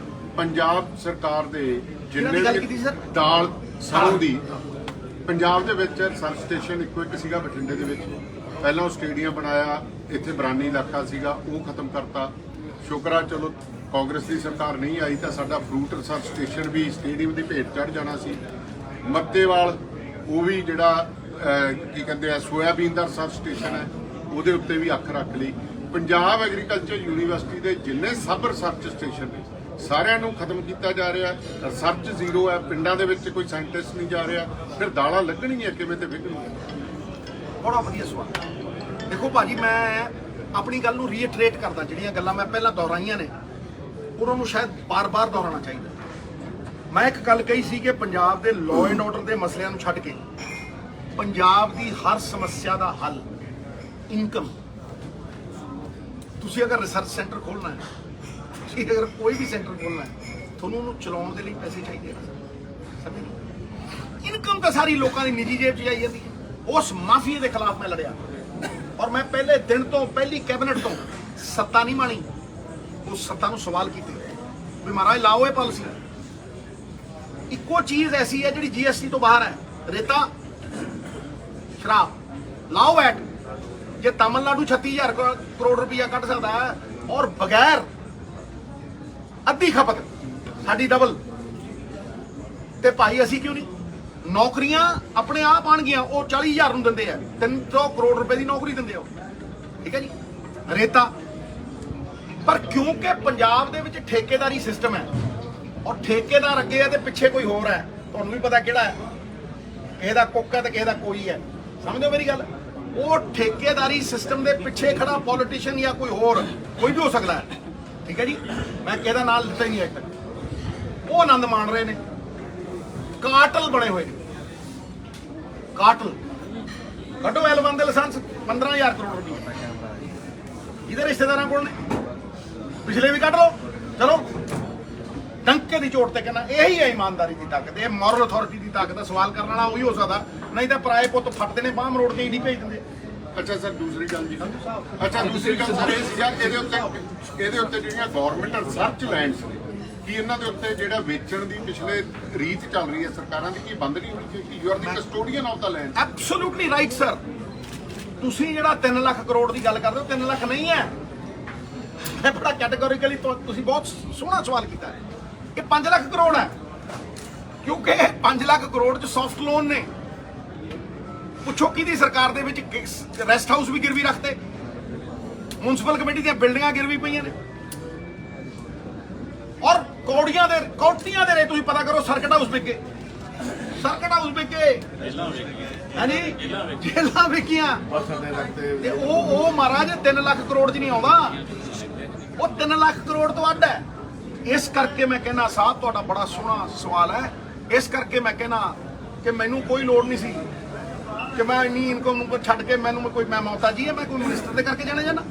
ਪੰਜਾਬ ਸਰਕਾਰ ਦੇ ਕਿਹਨਾਂ ਦੀ ਗੱਲ ਕੀਤੀ ਸਰ? ਦਾਲ ਸਰੋਂ ਦੀ ਪੰਜਾਬ ਦੇ ਵਿੱਚ ਸਰਵ ਸਟੇਸ਼ਨ ਇੱਕੋ ਇੱਕ ਸੀਗਾ ਬਠਿੰਡੇ ਦੇ ਵਿੱਚ। ਪਹਿਲਾਂ ਉਹ ਸਟੇਡੀਅਮ ਬਣਾਇਆ, ਇੱਥੇ ਬਰਾਨੀ ਇਲਾਕਾ ਸੀਗਾ, ਉਹ ਖਤਮ ਕਰਤਾ। ਸ਼ੁਕਰ ਆ ਚਲੋ ਕਾਂਗਰਸ ਦੀ ਸਰਕਾਰ ਨਹੀਂ ਆਈ ਤਾਂ ਸਾਡਾ ਫਰੂਟ ਰਿਸਰਚ ਸਟੇਸ਼ਨ ਵੀ ਸਟੇਡੀਅਮ ਦੀ ਭੇਟ ਚੜ ਜਾਣਾ ਸੀ। ਮੱਤੇਵਾਲ ਉਹ ਵੀ ਜਿਹੜਾ ਕੀ ਕਹਿੰਦੇ ਆ ਸੋਇਆਬੀਨ ਦਾ ਰਿਸਰਚ ਸਟੇਸ਼ਨ ਹੈ, ਉਹਦੇ ਉੱਤੇ ਵੀ ਅੱਖ ਰੱਖ ਲਈ। ਪੰਜਾਬ ਐਗਰੀਕਲਚਰ ਯੂਨੀਵਰਸਿਟੀ ਦੇ ਜਿੰਨੇ ਸਬ ਰਿਸਰਚ ਸਟੇਸ਼ਨ ਨੇ ਸਾਰਿਆਂ ਨੂੰ ਖਤਮ ਕੀਤਾ ਜਾ ਰਿਹਾ। ਰਿਸਰਚ ਜ਼ੀਰੋ ਹੈ, ਪਿੰਡਾਂ ਦੇ ਵਿੱਚ ਕੋਈ ਸਾਇੰਟਿਸਟ ਨਹੀਂ ਜਾ ਰਿਹਾ। ਫਿਰ ਦਾਲਾਂ ਲੱਗਣਗੀਆਂ ਕਿਵੇਂ ਤੇ ਵਿਕਣਗੀਆਂ? ਬੜਾ ਵਧੀਆ ਸਵਾਲ। ਦੇਖੋ ਭਾਜੀ ਮੈਂ ਆਪਣੀ ਗੱਲ ਨੂੰ ਰੀਇਟਰੇਟ ਕਰਦਾ, ਜਿਹੜੀਆਂ ਗੱਲਾਂ ਮੈਂ ਪਹਿਲਾਂ ਦੁਹਰਾਈਆਂ ਨੇ ਉਹਨਾਂ ਨੂੰ ਸ਼ਾਇਦ ਬਾਰ-ਬਾਰ ਦੁਹਰਾਉਣਾ ਚਾਹੀਦਾ। ਮੈਂ ਇੱਕ ਗੱਲ ਕਹੀ ਸੀ ਕਿ ਪੰਜਾਬ ਦੇ ਲਾਅ ਐਂਡ ਆਰਡਰ ਦੇ ਮਸਲਿਆਂ ਨੂੰ ਛੱਡ ਕੇ ਪੰਜਾਬ ਦੀ ਹਰ ਸਮੱਸਿਆ ਦਾ ਹੱਲ ਇਨਕਮ। ਤੁਸੀਂ ਅਗਰ ਰਿਸਰਚ ਸੈਂਟਰ ਖੋਲ੍ਹਣਾ ਹੈ, ਤੁਸੀਂ ਅਗਰ ਕੋਈ ਵੀ ਸੈਂਟਰ ਖੋਲ੍ਹਣਾ ਹੈ, ਤੁਹਾਨੂੰ ਉਹਨੂੰ ਚਲਾਉਣ ਦੇ ਲਈ ਪੈਸੇ ਚਾਹੀਦੇ ਆ। ਸਮਝੇ? ਇਨਕਮ ਤਾਂ ਸਾਰੀ ਲੋਕਾਂ ਦੀ ਨਿੱਜੀ ਜੇਬ 'ਚ ਜਾਈ ਜਾਂਦੀ ਹੈ। ਉਸ ਮਾਫੀਏ ਦੇ ਖਿਲਾਫ ਮੈਂ ਲੜਿਆ ਔਰ ਮੈਂ ਪਹਿਲੇ ਦਿਨ ਤੋਂ, ਪਹਿਲੀ ਕੈਬਨਿਟ ਤੋਂ ਸੱਤਾ ਨਹੀਂ ਮਾਣੀ, ਉਸ ਸੱਤਾ ਨੂੰ ਸਵਾਲ ਕੀਤੇ ਵੀ ਮਹਾਰਾਜ ਲਾਓ ਇਹ ਪਾਲਿਸੀ। ਇੱਕੋ ਚੀਜ਼ ਐਸੀ ਹੈ ਜਿਹੜੀ GST ਤੋਂ ਬਾਹਰ ਹੈ, ਰੇਤਾ, ਸ਼ਰਾਬ, ਲਾਓ ਵੈਟ। ਜੇ ਤਾਮਿਲਨਾਡੂ 36,000 ਕਰੋੜ ਰੁਪਇਆ ਕੱਢ ਸਕਦਾ ਹੈ ਔਰ ਬਗੈਰ ਅੱਧੀ ਖਪਤ ਸਾਡੀ ਡਬਲ, ਤੇ ਭਾਈ ਅਸੀਂ ਕਿਉਂ ਨਹੀਂ? ਨੌਕਰੀਆਂ ਆਪਣੇ ਆਪ ਆਣਗੀਆਂ। ਉਹ 40,000 ਨੂੰ ਦਿੰਦੇ ਆ, 300 ਕਰੋੜ ਰੁਪਏ ਦੀ ਨੌਕਰੀ ਦਿੰਦੇ ਆ, ਠੀਕ ਹੈ ਜੀ। ਰੇਤਾ, ਪਰ ਕਿਉਂਕਿ ਪੰਜਾਬ ਦੇ ਵਿੱਚ ਠੇਕੇਦਾਰੀ ਸਿਸਟਮ ਹੈ ਔਰ ਠੇਕੇਦਾਰ ਅੱਗੇ ਹੈ ਤੇ ਪਿੱਛੇ ਕੋਈ ਹੋਰ ਹੈ, ਤੁਹਾਨੂੰ ਵੀ ਪਤਾ ਕਿਹੜਾ ਹੈ, ਕਿਸੇ ਦਾ ਕੁੱਕ ਹੈ ਤੇ ਕਿਸੇ ਦਾ ਕੋਈ ਹੈ। ਸਮਝੋ ਮੇਰੀ ਗੱਲ? ਉਹ ਠੇਕੇਦਾਰੀ ਸਿਸਟਮ ਦੇ ਪਿੱਛੇ ਖੜਾ ਪੋਲੀਟੀਸ਼ੀਅਨ ਜਾਂ ਕੋਈ ਹੋਰ ਕੋਈ ਵੀ ਹੋ ਸਕਦਾ ਹੈ, ਠੀਕ ਹੈ ਜੀ। ਮੈਂ ਕਿਸੇ ਦਾ ਨਾਮ ਲਿੱਤਾ ਹੀ ਨਹੀਂ ਅਜੇ ਤੱਕ। ਉਹ ਆਨੰਦ ਮਾਣ ਰਹੇ ਨੇ, ਕਾਟਲ ਬਣੇ ਹੋਏ ਨੇ, ਕਾਟਲ। ਕੱਢੋ L1 ਦੇ ਲਾਇਸੈਂਸ 15,000 ਕਰੋੜ ਰੁਪਏ ਇਹਦੇ ਰਿਸ਼ਤੇਦਾਰਾਂ ਕੋਲ ਨੇ, ਪਿਛਲੇ ਵੀ ਕੱਢ ਲਓ। ਚਲੋ ਡੰਕੇ ਦੀ ਚੋਟ ਤੇ ਕਹਿੰਦਾ ਇਹੀ ਹੈ ਇਮਾਨਦਾਰੀ ਦੀ ਤਾਕਤ, ਇਹ ਮੋਰਲ ਅਥਾਰਟੀ ਦੀ ਤਾਕਤ ਹੈ। ਸਵਾਲ ਕਰਨ ਵਾਲਾ ਉਹੀ ਹੋ ਸਕਦਾ, ਨਹੀਂ ਤਾਂ ਪਰਾਏ ਪੁੱਤ ਫੱਟਦੇ ਨੇ, ਬਾਹਰ ਮਰੋੜ ਕੇ ਹੀ ਨਹੀਂ ਭੇਜ ਦਿੰਦੇ। ਅੱਛਾ ਸਰ ਦੂਸਰੀ ਗੱਲ ਜੀ, ਅੱਛਾ ਦੂਸਰੀ ਗੱਲ ਸਰ ਇਹ ਸੀਗਾ ਇਹਦੇ ਉੱਤੇ ਜਿਹੜੀਆਂ ਗਵਰਨਮੈਂਟ ਰਿਸਰਚ ਲੈਂਡਸ ਨੇ, ਕੀ ਇਹਨਾਂ ਦੇ ਉੱਤੇ ਜਿਹੜਾ ਵੇਚਣ ਦੀ ਪਿਛਲੇ ਰੀਤ ਚੱਲ ਰਹੀ ਹੈ ਸਰਕਾਰਾਂ ਦੀ, ਕੀ ਬੰਦ ਨਹੀਂ ਹੋਣੀ ਚਾਹੀਦੀ? You are the custodian of the land. Absolutely right sir. ਤੁਸੀਂ ਜਿਹੜਾ 3 ਲੱਖ ਕਰੋੜ ਦੀ ਗੱਲ ਕਰਦੇ ਹੋ, 3 ਲੱਖ ਨਹੀਂ ਹੈ। ਇਹ ਬੜਾ ਕੈਟੇਗੋਰੀਕਲੀ ਤੁਸੀਂ ਬਹੁਤ ਸੋਹਣਾ ਸਵਾਲ ਕੀਤਾ ਹੈ। ਇਹ 5 ਲੱਖ ਕਰੋੜ ਹੈ, ਕਿਉਂਕਿ 5 ਲੱਖ ਕਰੋੜ ਚ ਸੌਫਟ ਲੋਨ ਨੇ। ਪੁੱਛੋ ਕਿਹਦੀ ਸਰਕਾਰ ਦੇ ਵਿੱਚ ਰੈਸਟ ਹਾਊਸ ਵੀ ਗਿਰਵੀ ਰੱਖਦੇ, ਮਿਊਨਿਸਪਲ ਕਮੇਟੀ ਦੀਆਂ ਬਿਲਡਿੰਗਾਂ ਗਿਰਵੀ ਪਈਆਂ ਨੇ, ਔਰ ਕੌਟੀਆਂ ਦੇ ਰੇ ਤੁਸੀਂ ਪਤਾ ਕਰੋ ਸਰਕਟ ਹਾਊਸ ਵਿਕ ਗਏ। ਸਰਕਟ ਹਾਊਸ ਵਿਕੇ, ਹਾਂਜੀ ਜੇਲਾਂ ਵਿਕੀਆਂ, ਤੇ ਉਹ ਮਹਾਰਾਜ 3 ਲੱਖ ਕਰੋੜ 'ਚ ਨਹੀਂ ਆਉਂਦਾ, ਉਹ 3 ਲੱਖ ਕਰੋੜ ਤੋਂ ਵੱਧ ਹੈ। ਇਸ ਕਰਕੇ ਮੈਂ ਕਹਿੰਦਾ ਸਾਹਿਬ ਤੁਹਾਡਾ ਬੜਾ ਸੋਹਣਾ ਸਵਾਲ ਹੈ। ਇਸ ਕਰਕੇ ਮੈਂ ਕਹਿੰਦਾ ਕਿ ਮੈਨੂੰ ਕੋਈ ਲੋੜ ਨਹੀਂ ਸੀ ਕਿ ਮੈਂ ਇੰਨੀ ਇਨਕਮ ਨੂੰ ਛੱਡ ਕੇ ਮੈਂ ਮੌਤਾਜੀ ਹੈ, ਮੈਂ ਕੋਈ ਮਿਨਿਸਟਰ ਦੇ ਕਰਕੇ ਜਾਣਾ ਜਾਣਾ।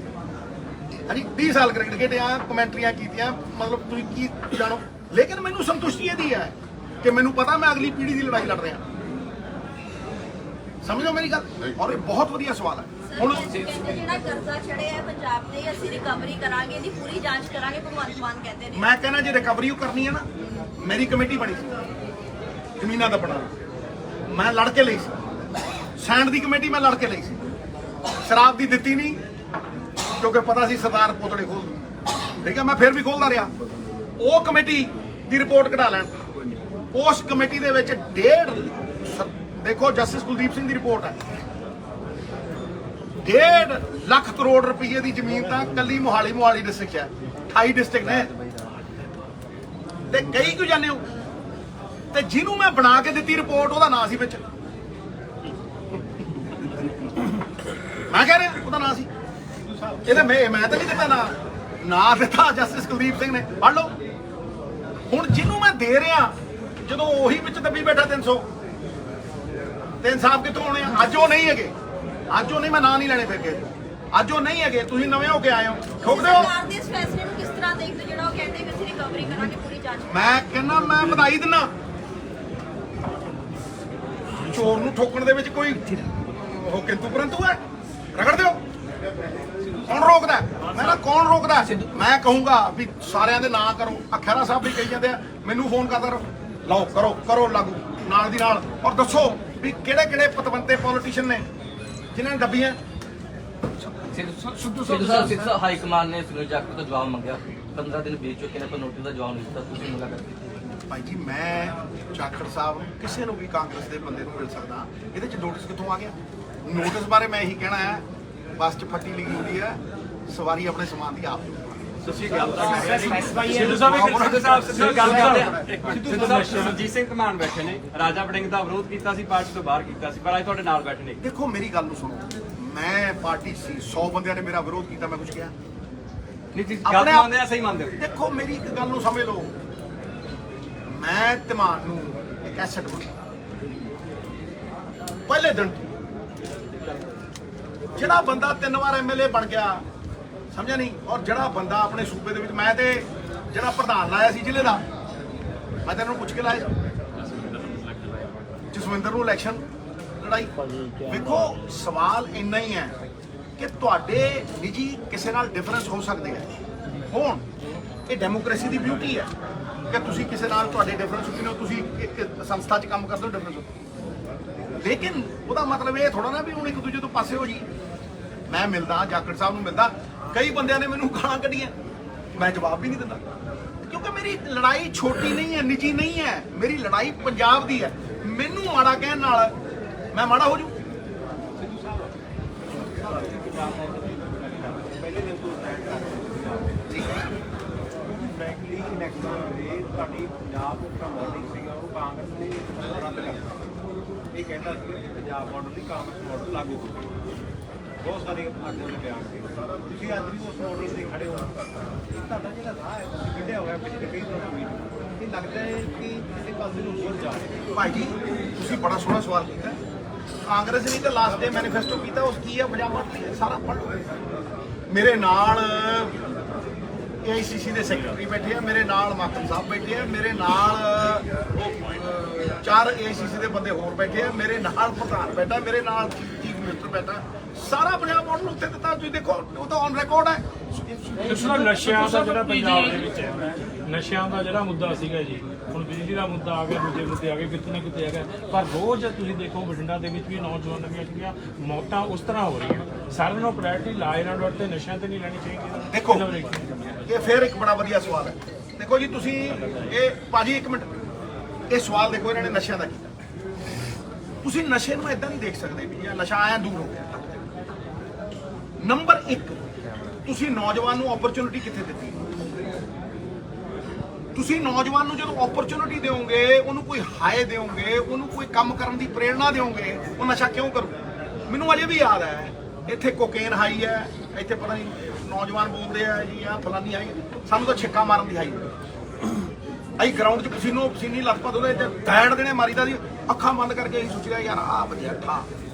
ਹਾਂਜੀ 20 ਸਾਲ ਕ੍ਰਿਕਟ ਖੇਡਿਆ, ਕਮੈਂਟਰੀਆਂ ਕੀਤੀਆਂ, ਮਤਲਬ ਤੁਸੀਂ ਕੀ ਜਾਣੋ, ਲੇਕਿਨ ਮੈਨੂੰ ਸੰਤੁਸ਼ਟੀ ਇਹਦੀ ਹੈ ਕਿ ਮੈਨੂੰ ਪਤਾ ਮੈਂ ਅਗਲੀ ਪੀੜ੍ਹੀ ਦੀ ਲੜਾਈ ਲੜ ਰਿਹਾ। ਸਮਝੋ ਮੇਰੀ ਗੱਲ, ਔਰ ਇਹ ਬਹੁਤ ਵਧੀਆ ਸਵਾਲ ਹੈ। ਹੁਣ ਕਹਿੰਦੇ ਜਿਹੜਾ ਕਰਜ਼ਾ ਚੜਿਆ ਹੈ ਪੰਜਾਬ ਤੇ, ਅਸੀਂ ਰਿਕਵਰੀ ਕਰਾਂਗੇ, ਇਹਦੀ ਪੂਰੀ ਜਾਂਚ ਕਰਾਂਗੇ, ਭਗਵੰਤ ਮਾਨ ਕਹਿੰਦੇ ਨੇ। ਮੈਂ ਕਹਿੰਦਾ ਜੇ ਰਿਕਵਰੀ ਕਰਨੀ ਹੈ ਨਾ, ਮੇਰੀ ਕਮੇਟੀ ਬਣੀ ਸੀ ਜ਼ਮੀਨਾਂ ਦਾ ਪੜਾ, ਮੈਂ ਲੜ ਕੇ ਲਈ ਸੀ। ਸੈਂਡ ਦੀ ਕਮੇਟੀ ਮੈਂ ਲੜ ਕੇ ਲਈ ਸੀ, ਸ਼ਰਾਬ ਦੀ ਦਿੱਤੀ ਨਹੀਂ ਕਿਉਂਕਿ ਪਤਾ ਸੀ ਸਰਦਾਰ ਪੋਤੜੇ ਖੋਲ ਦੂ, ਠੀਕ ਹੈ, ਮੈਂ ਫਿਰ ਵੀ ਖੋਲਦਾ ਰਿਹਾ। ਉਹ ਕਮੇਟੀ ਦੀ ਰਿਪੋਰਟ ਕਢਾ ਲੈਣ। ਉਸ ਕਮੇਟੀ ਦੇ ਵਿੱਚ ਦੇਖੋ ਜਸਟਿਸ ਕੁਲਦੀਪ ਸਿੰਘ ਦੀ ਰਿਪੋਰਟ ਹੈ, 1.5 ਲੱਖ ਕਰੋੜ ਰੁਪਏ ਦੀ ਜ਼ਮੀਨ ਤਾਂ ਕੱਲੀ ਮੋਹਾਲੀ ਡਿਸਟ੍ਰਿਕਟ ਹੈ, 28 ਡਿਸਟ੍ਰਿਕਟ ਨੇ, ਤੇ ਕਈ ਕਿਉਂ ਜਾਂਦੇ ਹੋ, ਤੇ ਜਿਹਨੂੰ ਮੈਂ ਬਣਾ ਕੇ ਦਿੱਤੀ ਰਿਪੋਰਟ ਉਹਦਾ ਨਾਂ ਸੀ ਵਿੱਚ, ਮੈਂ ਕਹਿ ਰਿਹਾ ਉਹਦਾ ਨਾਂ ਸੀ ਇਹਦੇ, ਮੈਂ ਤਾਂ ਨਹੀਂ ਦਿੱਤਾ ਨਾਂ ਦਿੱਤਾ ਜਸਟਿਸ ਕੁਲਦੀਪ ਸਿੰਘ ਨੇ, ਪੜ੍ਹ ਲਓ। ਹੁਣ ਜਿਹਨੂੰ ਮੈਂ ਦੇ ਰਿਹਾ ਜਦੋਂ ਉਹੀ ਵਿੱਚ ਦੱਬੀ ਬੈਠਾ 300, ਤੇ ਇਨਸਾਫ ਕਿੱਥੋਂ ਆਉਣੇ ਆ? ਅੱਜ ਉਹ ਨਹੀਂ ਹੈਗੇ, ਅੱਜ ਉਹ ਨਹੀਂ, ਮੈਂ ਨਾਂ ਨਹੀਂ ਲੈਣੇ ਫਿਰ ਕੇ, ਅੱਜ ਉਹ ਨਹੀਂ ਹੈਗੇ, ਤੁਸੀਂ ਨਵੇਂ ਹੋ ਕੇ ਆਏ ਹੋ, ਠੋਕਦੇ ਹੋ। ਸਰਕਾਰ ਦੇ ਇਸ ਫੈਸਲੇ ਨੂੰ ਕਿਸ ਤਰ੍ਹਾਂ ਦੇਖਦੇ, ਜਿਹੜਾ ਉਹ ਕਹਿੰਦੇ ਕਿ ਅਸੀਂ ਰਿਕਵਰੀ ਕਰਾਂਗੇ, ਪੂਰੀ ਜਾਂਚ? ਮੈਂ ਕਹਿੰਦਾ ਮੈਂ ਵਧਾਈ ਦਿੰਦਾ, ਚੋਰ ਨੂੰ ਠੋਕਣ ਦੇ ਵਿੱਚ ਕੋਈ ਉਹ ਕਿੰਤੂ ਪਰੰਤੂ ਹੈ, ਰਗੜ ਦਿਓ। ਕੌਣ ਰੋਕਦਾ? ਮੈਂ ਨਾ ਕੌਣ ਰੋਕਦਾ? ਮੈਂ ਕਹੂੰਗਾ ਵੀ ਸਾਰਿਆਂ ਦੇ ਨਾਂ ਕਰੋ। ਖਹਿਰਾ ਸਾਹਿਬ ਵੀ ਕਹੀ ਜਾਂਦੇ ਆ, ਮੈਨੂੰ ਫੋਨ ਕਰਦਾ ਰਹੋ, ਲਓ ਕਰੋ ਲਾਗੂ ਨਾਲ ਦੀ ਨਾਲ, ਔਰ ਦੱਸੋ ਵੀ ਕਿਹੜੇ ਪਤਵੰਤੇ ਪੋਲੀਟੀਸ਼ੀਅਨ ਨੇ ਜਿਨ੍ਹਾਂ ਨੇ ਦੱਬੀਆਂ। ਸਿੱਧੂ ਸਾਹਿਬ ਹਾਈ ਕਮਾਨ ਨੇ ਸੁਨੀਲ ਜਾਖੜ ਤੋਂ ਜਵਾਬ ਮੰਗਿਆ, 15 ਦਿਨ ਬੀਤ ਚੁੱਕੇ ਨੇ ਪਰ ਨੋਟਿਸ ਦਾ ਜਵਾਬ ਨਹੀਂ ਦਿੱਤਾ, ਤੁਸੀਂ ਮੁਲਾਕਾਤ ਕੀਤੀ? ਭਾਈ ਜੀ ਮੈਂ ਜਾਖੜ ਸਾਹਿਬ ਨੂੰ, ਕਿਸੇ ਨੂੰ ਵੀ ਕਾਂਗਰਸ ਦੇ ਬੰਦੇ ਨੂੰ ਮਿਲ ਸਕਦਾ, ਇਹਦੇ ਚ ਨੋਟਿਸ ਕਿੱਥੋਂ ਆ ਗਿਆ? ਨੋਟਿਸ ਬਾਰੇ ਮੈਂ ਇਹੀ ਕਹਿਣਾ ਹੈ, ਬੱਸ 'ਚ ਫੱਟੀ ਲਿਖੀ ਹੁੰਦੀ ਹੈ, ਸਵਾਰੀ ਆਪਣੇ ਸਮਾਨ ਦੀ ਆਪ ਸੁਰਜੀਤ ਸਿੰਘ ਘਮਾਨ ਬੈਠੇ ਨੇ, ਰਾਜਾ ਵੜਿੰਗ ਦਾ ਵਿਰੋਧ ਕੀਤਾ ਸੀ, ਪਾਰਟੀ ਤੋਂ ਬਾਹਰ ਕੀਤਾ ਸੀ, ਪਰ ਅੱਜ ਤੁਹਾਡੇ ਨਾਲ ਬੈਠੇ ਨੇ। ਦੇਖੋ ਮੇਰੀ ਗੱਲ ਨੂੰ ਸੁਣੋ, ਮੈਂ ਪਾਰਟੀ ਸੀ, 100 ਬੰਦਿਆਂ ਨੇ ਮੇਰਾ ਵਿਰੋਧ ਕੀਤਾ, ਮੈਂ ਕੁਝ ਕਿਹਾ? ਨਹੀਂ ਜੀ, ਗੱਲ ਮੰਨਦੇ ਆ, ਸਹੀ ਮੰਨਦੇ ਹੋ? ਦੇਖੋ ਮੇਰੀ ਇੱਕ ਗੱਲ ਨੂੰ ਸਮਝ ਲਓ, ਮੈਂ ਧਮਾਨ ਨੂੰ ਇੱਕ ਐਸੈਟ ਬਣਾ ਪਹਿਲੇ ਦਿਨ ਤੋਂ। ਜਿਹੜਾ ਬੰਦਾ 3 ਵਾਰ ਐਮਐਲਏ ਬਣ ਗਿਆ, ਸਮਝਿਆ ਨਹੀਂ, ਔਰ ਜਿਹੜਾ ਬੰਦਾ ਆਪਣੇ ਸੂਬੇ ਦੇ ਵਿੱਚ, ਮੈਂ ਤੇ ਜਿਹੜਾ ਪ੍ਰਧਾਨ ਲਾਇਆ ਸੀ ਜ਼ਿਲ੍ਹੇ ਦਾ, ਮੈਂ ਤੈਨੂੰ ਪੁੱਛ ਕੇ ਲਾਇਆ ਜਸਵਿੰਦਰ ਨੂੰ ਇਲੈਕਸ਼ਨ ਲੜਾਈ। ਵੇਖੋ ਸਵਾਲ ਇੰਨਾ ਹੀ ਹੈ ਕਿ ਤੁਹਾਡੇ ਨਿੱਜੀ ਕਿਸੇ ਨਾਲ ਡਿਫਰੈਂਸ ਹੋ ਸਕਦੇ ਆ, ਹੁਣ ਇਹ ਡੈਮੋਕ੍ਰੇਸੀ ਦੀ ਬਿਊਟੀ ਹੈ ਕਿ ਤੁਸੀਂ ਕਿਸੇ ਨਾਲ ਤੁਹਾਡੇ ਡਿਫਰੈਂਸ ਹੁੰਦੇ ਨੇ, ਤੁਸੀਂ ਇੱਕ ਸੰਸਥਾ 'ਚ ਕੰਮ ਕਰਦੇ ਹੋ, ਡਿਫਰੈਂਸ, ਲੇਕਿਨ ਉਹਦਾ ਮਤਲਬ ਇਹ ਥੋੜਾ ਨਾ ਵੀ ਹੁਣ ਇੱਕ ਦੂਜੇ ਤੋਂ ਪਾਸੇ ਹੋ ਜੀ। ਮੈਂ ਮਿਲਦਾ ਜਾਖੜ ਸਾਹਿਬ ਨੂੰ ਮਿਲਦਾ, ਕਈ ਬੰਦਿਆਂ ਨੇ ਮੈਨੂੰ ਗਾਲਾਂ ਕੱਢੀਆਂ, ਮੈਂ ਜਵਾਬ ਵੀ ਨਹੀਂ ਦਿੰਦਾ, ਕਿਉਂਕਿ ਮੇਰੀ ਲੜਾਈ ਛੋਟੀ ਨਹੀਂ ਹੈ, ਨਿੱਜੀ ਨਹੀਂ ਹੈ, ਮੇਰੀ ਲੜਾਈ ਪੰਜਾਬ ਦੀ ਹੈ। ਮੈਨੂੰ ਮਾੜਾ ਕਹਿਣ ਨਾਲ ਮੈਂ ਮਾੜਾ ਹੋ ਜੂ? ਫ੍ਰੈਂਕਲੀ ਇਲੈਕਸ਼ਨ ਵੇਲੇ ਤੁਹਾਡੀ ਪੰਜਾਬ ਦਾ ਮਾਡਲ ਸੀਗਾ ਉਹ ਕਾਂਗਰਸ ਨੇ ਰੱਦ ਕਰ ਦਿੱਤਾ। ਇਹ ਕਹਿੰਦਾ ਸੀ ਕਿ ਪੰਜਾਬ ਮਾਡਲ ਦੀ ਕਾਂਗਰਸ ਮਾਡਲ ਲਾਗੂ ਹੋਵੇ। ਬਹੁਤ ਸਾਰੇ ਆਗੂਆਂ ਨੇ ਬਿਆਨ ਕੀਤੇ, ਤੁਸੀਂ ਅੱਜ ਵੀ ਉਸ ਮਾਡਲ ਤੇ ਖੜੇ ਹੋ। ਤੁਹਾਡਾ ਜਿਹੜਾ ਰਾਹ ਹੈ ਤੁਸੀਂ ਕੱਢਿਆ ਹੋਇਆ ਪਿਛਲੇ ਕਈ ਦਿਨਾਂ ਤੋਂ, ਇਹ ਲੱਗਦਾ ਹੈ ਕਿ ਕਿਸੇ ਪਾਸੇ ਨੂੰ ਹੋਰ ਜਾ ਰਿਹਾ। ਭਾਈ ਜੀ ਤੁਸੀਂ ਬੜਾ ਸੋਹਣਾ ਸਵਾਲ ਕੀਤਾ। ਕਾਂਗਰਸ ਨੇ ਤਾਂ ਲਾਸਟ ਡੇ ਮੈਨੀਫੈਸਟੋ ਕੀਤਾ, ਉਸ ਕੀ ਹੈ ਪੰਜਾਬ ਮਾਡਲ, ਸਾਰਾ ਪੜ੍ਹ ਲਓ। ਮੇਰੇ ਨਾਲ AICC ਦੇ ਸੈਕਟਰੀ ਬੈਠੇ ਆ, ਮੇਰੇ ਨਾਲ ਮਾਖਨ ਸਾਹਿਬ ਬੈਠੇ ਆ, ਮੇਰੇ ਨਾਲ 4 AICC ਦੇ ਬੰਦੇ ਹੋਰ ਬੈਠੇ ਆ, ਮੇਰੇ ਨਾਲ ਪ੍ਰਧਾਨ ਬੈਠਾ, ਮੇਰੇ ਨਾਲ ਚੀਫ ਮਿਨਿਸਟਰ ਬੈਠਾ, ਸਾਰਾ ਪੰਜਾਬ ਮਾਡਲ ਉੱਤੇ ਦਿੱਤਾ। ਤੁਸੀਂ ਦੇਖੋ ਉਹ ਤਾਂ ਔਨ ਰਿਕਾਰਡ ਹੈ। ਨਸ਼ਿਆਂ ਦਾ ਜਿਹੜਾ ਪੰਜਾਬ ਦੇ ਵਿੱਚ ਹੈ, ਨਸ਼ਿਆਂ ਦਾ ਜਿਹੜਾ ਮੁੱਦਾ ਸੀਗਾ ਜੀ, ਹੁਣ ਬਿਜਲੀ ਦਾ ਮੁੱਦਾ ਆ ਗਿਆ, ਦੂਜੇ ਮੁੱਦੇ ਆ ਗਏ, ਕਿਤੇ ਨਾ ਕਿਤੇ ਹੈਗਾ, ਪਰ ਰੋਜ਼ ਤੁਸੀਂ ਦੇਖੋ ਬਠਿੰਡਾ ਦੇ ਵਿੱਚ ਵੀ ਨੌਜਵਾਨਾਂ ਦੀਆਂ ਜਿਹੜੀਆਂ ਮੌਤਾਂ ਉਸ ਤਰ੍ਹਾਂ ਹੋ ਰਹੀਆਂ। ਸਾਰਿਆਂ ਨੂੰ ਪ੍ਰਾਇੋਰਟੀ ਲਾ ਐਂਡ ਆਰਡਰ ਤੇ ਨਸ਼ਿਆਂ ਤੇ ਨਹੀਂ ਲੈਣੀ ਚਾਹੀਦੀ। ਦੇਖੋ ਇਹ ਫਿਰ ਇੱਕ ਬੜਾ ਵਧੀਆ ਸਵਾਲ ਹੈ। ਦੇਖੋ ਜੀ ਤੁਸੀਂ ਇਹ ਭਾਜੀ ਇੱਕ ਮਿੰਟ, ਇਹ ਸਵਾਲ ਦੇਖੋ ਇਹਨਾਂ ਨੇ ਨਸ਼ਿਆਂ ਦਾ ਕੀਤਾ। ਤੁਸੀਂ ਨਸ਼ੇ ਨੂੰ ਇਦਾਂ ਨਹੀਂ ਦੇਖ ਸਕਦੇ ਵੀ ਇਹ ਨਸ਼ਾ ਆਇਆ ਦੂਰ ਹੋ ਗਿਆ। ਨੰਬਰ 1 ਤੁਸੀਂ ਨੌਜਵਾਨ ਨੂੰ ਓਪਰਚੁਨਿਟੀ ਕਿੱਥੇ ਦਿੱਤੀ? ਤੁਸੀਂ ਨੌਜਵਾਨ ਨੂੰ ਜਦੋਂ ਓਪਰਚੁਨਿਟੀ ਦਿਓਗੇ, ਉਹਨੂੰ ਕੋਈ ਹਾਏ ਦਿਓਗੇ, ਉਹਨੂੰ ਕੋਈ ਕੰਮ ਕਰਨ ਦੀ ਪ੍ਰੇਰਣਾ ਦਿਓਗੇ, ਉਹ ਨਸ਼ਾ ਕਿਉਂ ਕਰੂ? ਮੈਨੂੰ ਅਜੇ ਵੀ ਯਾਦ ਹੈ, ਇੱਥੇ ਕੋਕੇਨ ਹਾਈ ਹੈ, ਇੱਥੇ ਪਤਾ ਨਹੀਂ ਨੌਜਵਾਨ ਬੋਲਦੇ ਆ ਜੀ ਆ ਫਲਾਨੀ ਹਾਈ, ਸਾਨੂੰ ਤਾਂ ਛਿੱਕਾ ਮਾਰਨ ਦੀ ਹਾਈ। ਅਸੀਂ ਗਰਾਊਂਡ 'ਚ ਪਸੀਨੀ ਲੱਥਪੱਥ ਉਹਦੇ ਤੇ ਗੈਂਡ ਦੇਣੇ ਮਾਰੀਦਾ ਸੀ, ਅੱਖਾਂ ਬੰਦ ਕਰਕੇ ਅਸੀਂ ਸੋਚਿਆ ਯਾਰ ਆਹ ਵਧੀਆ ਠਾ,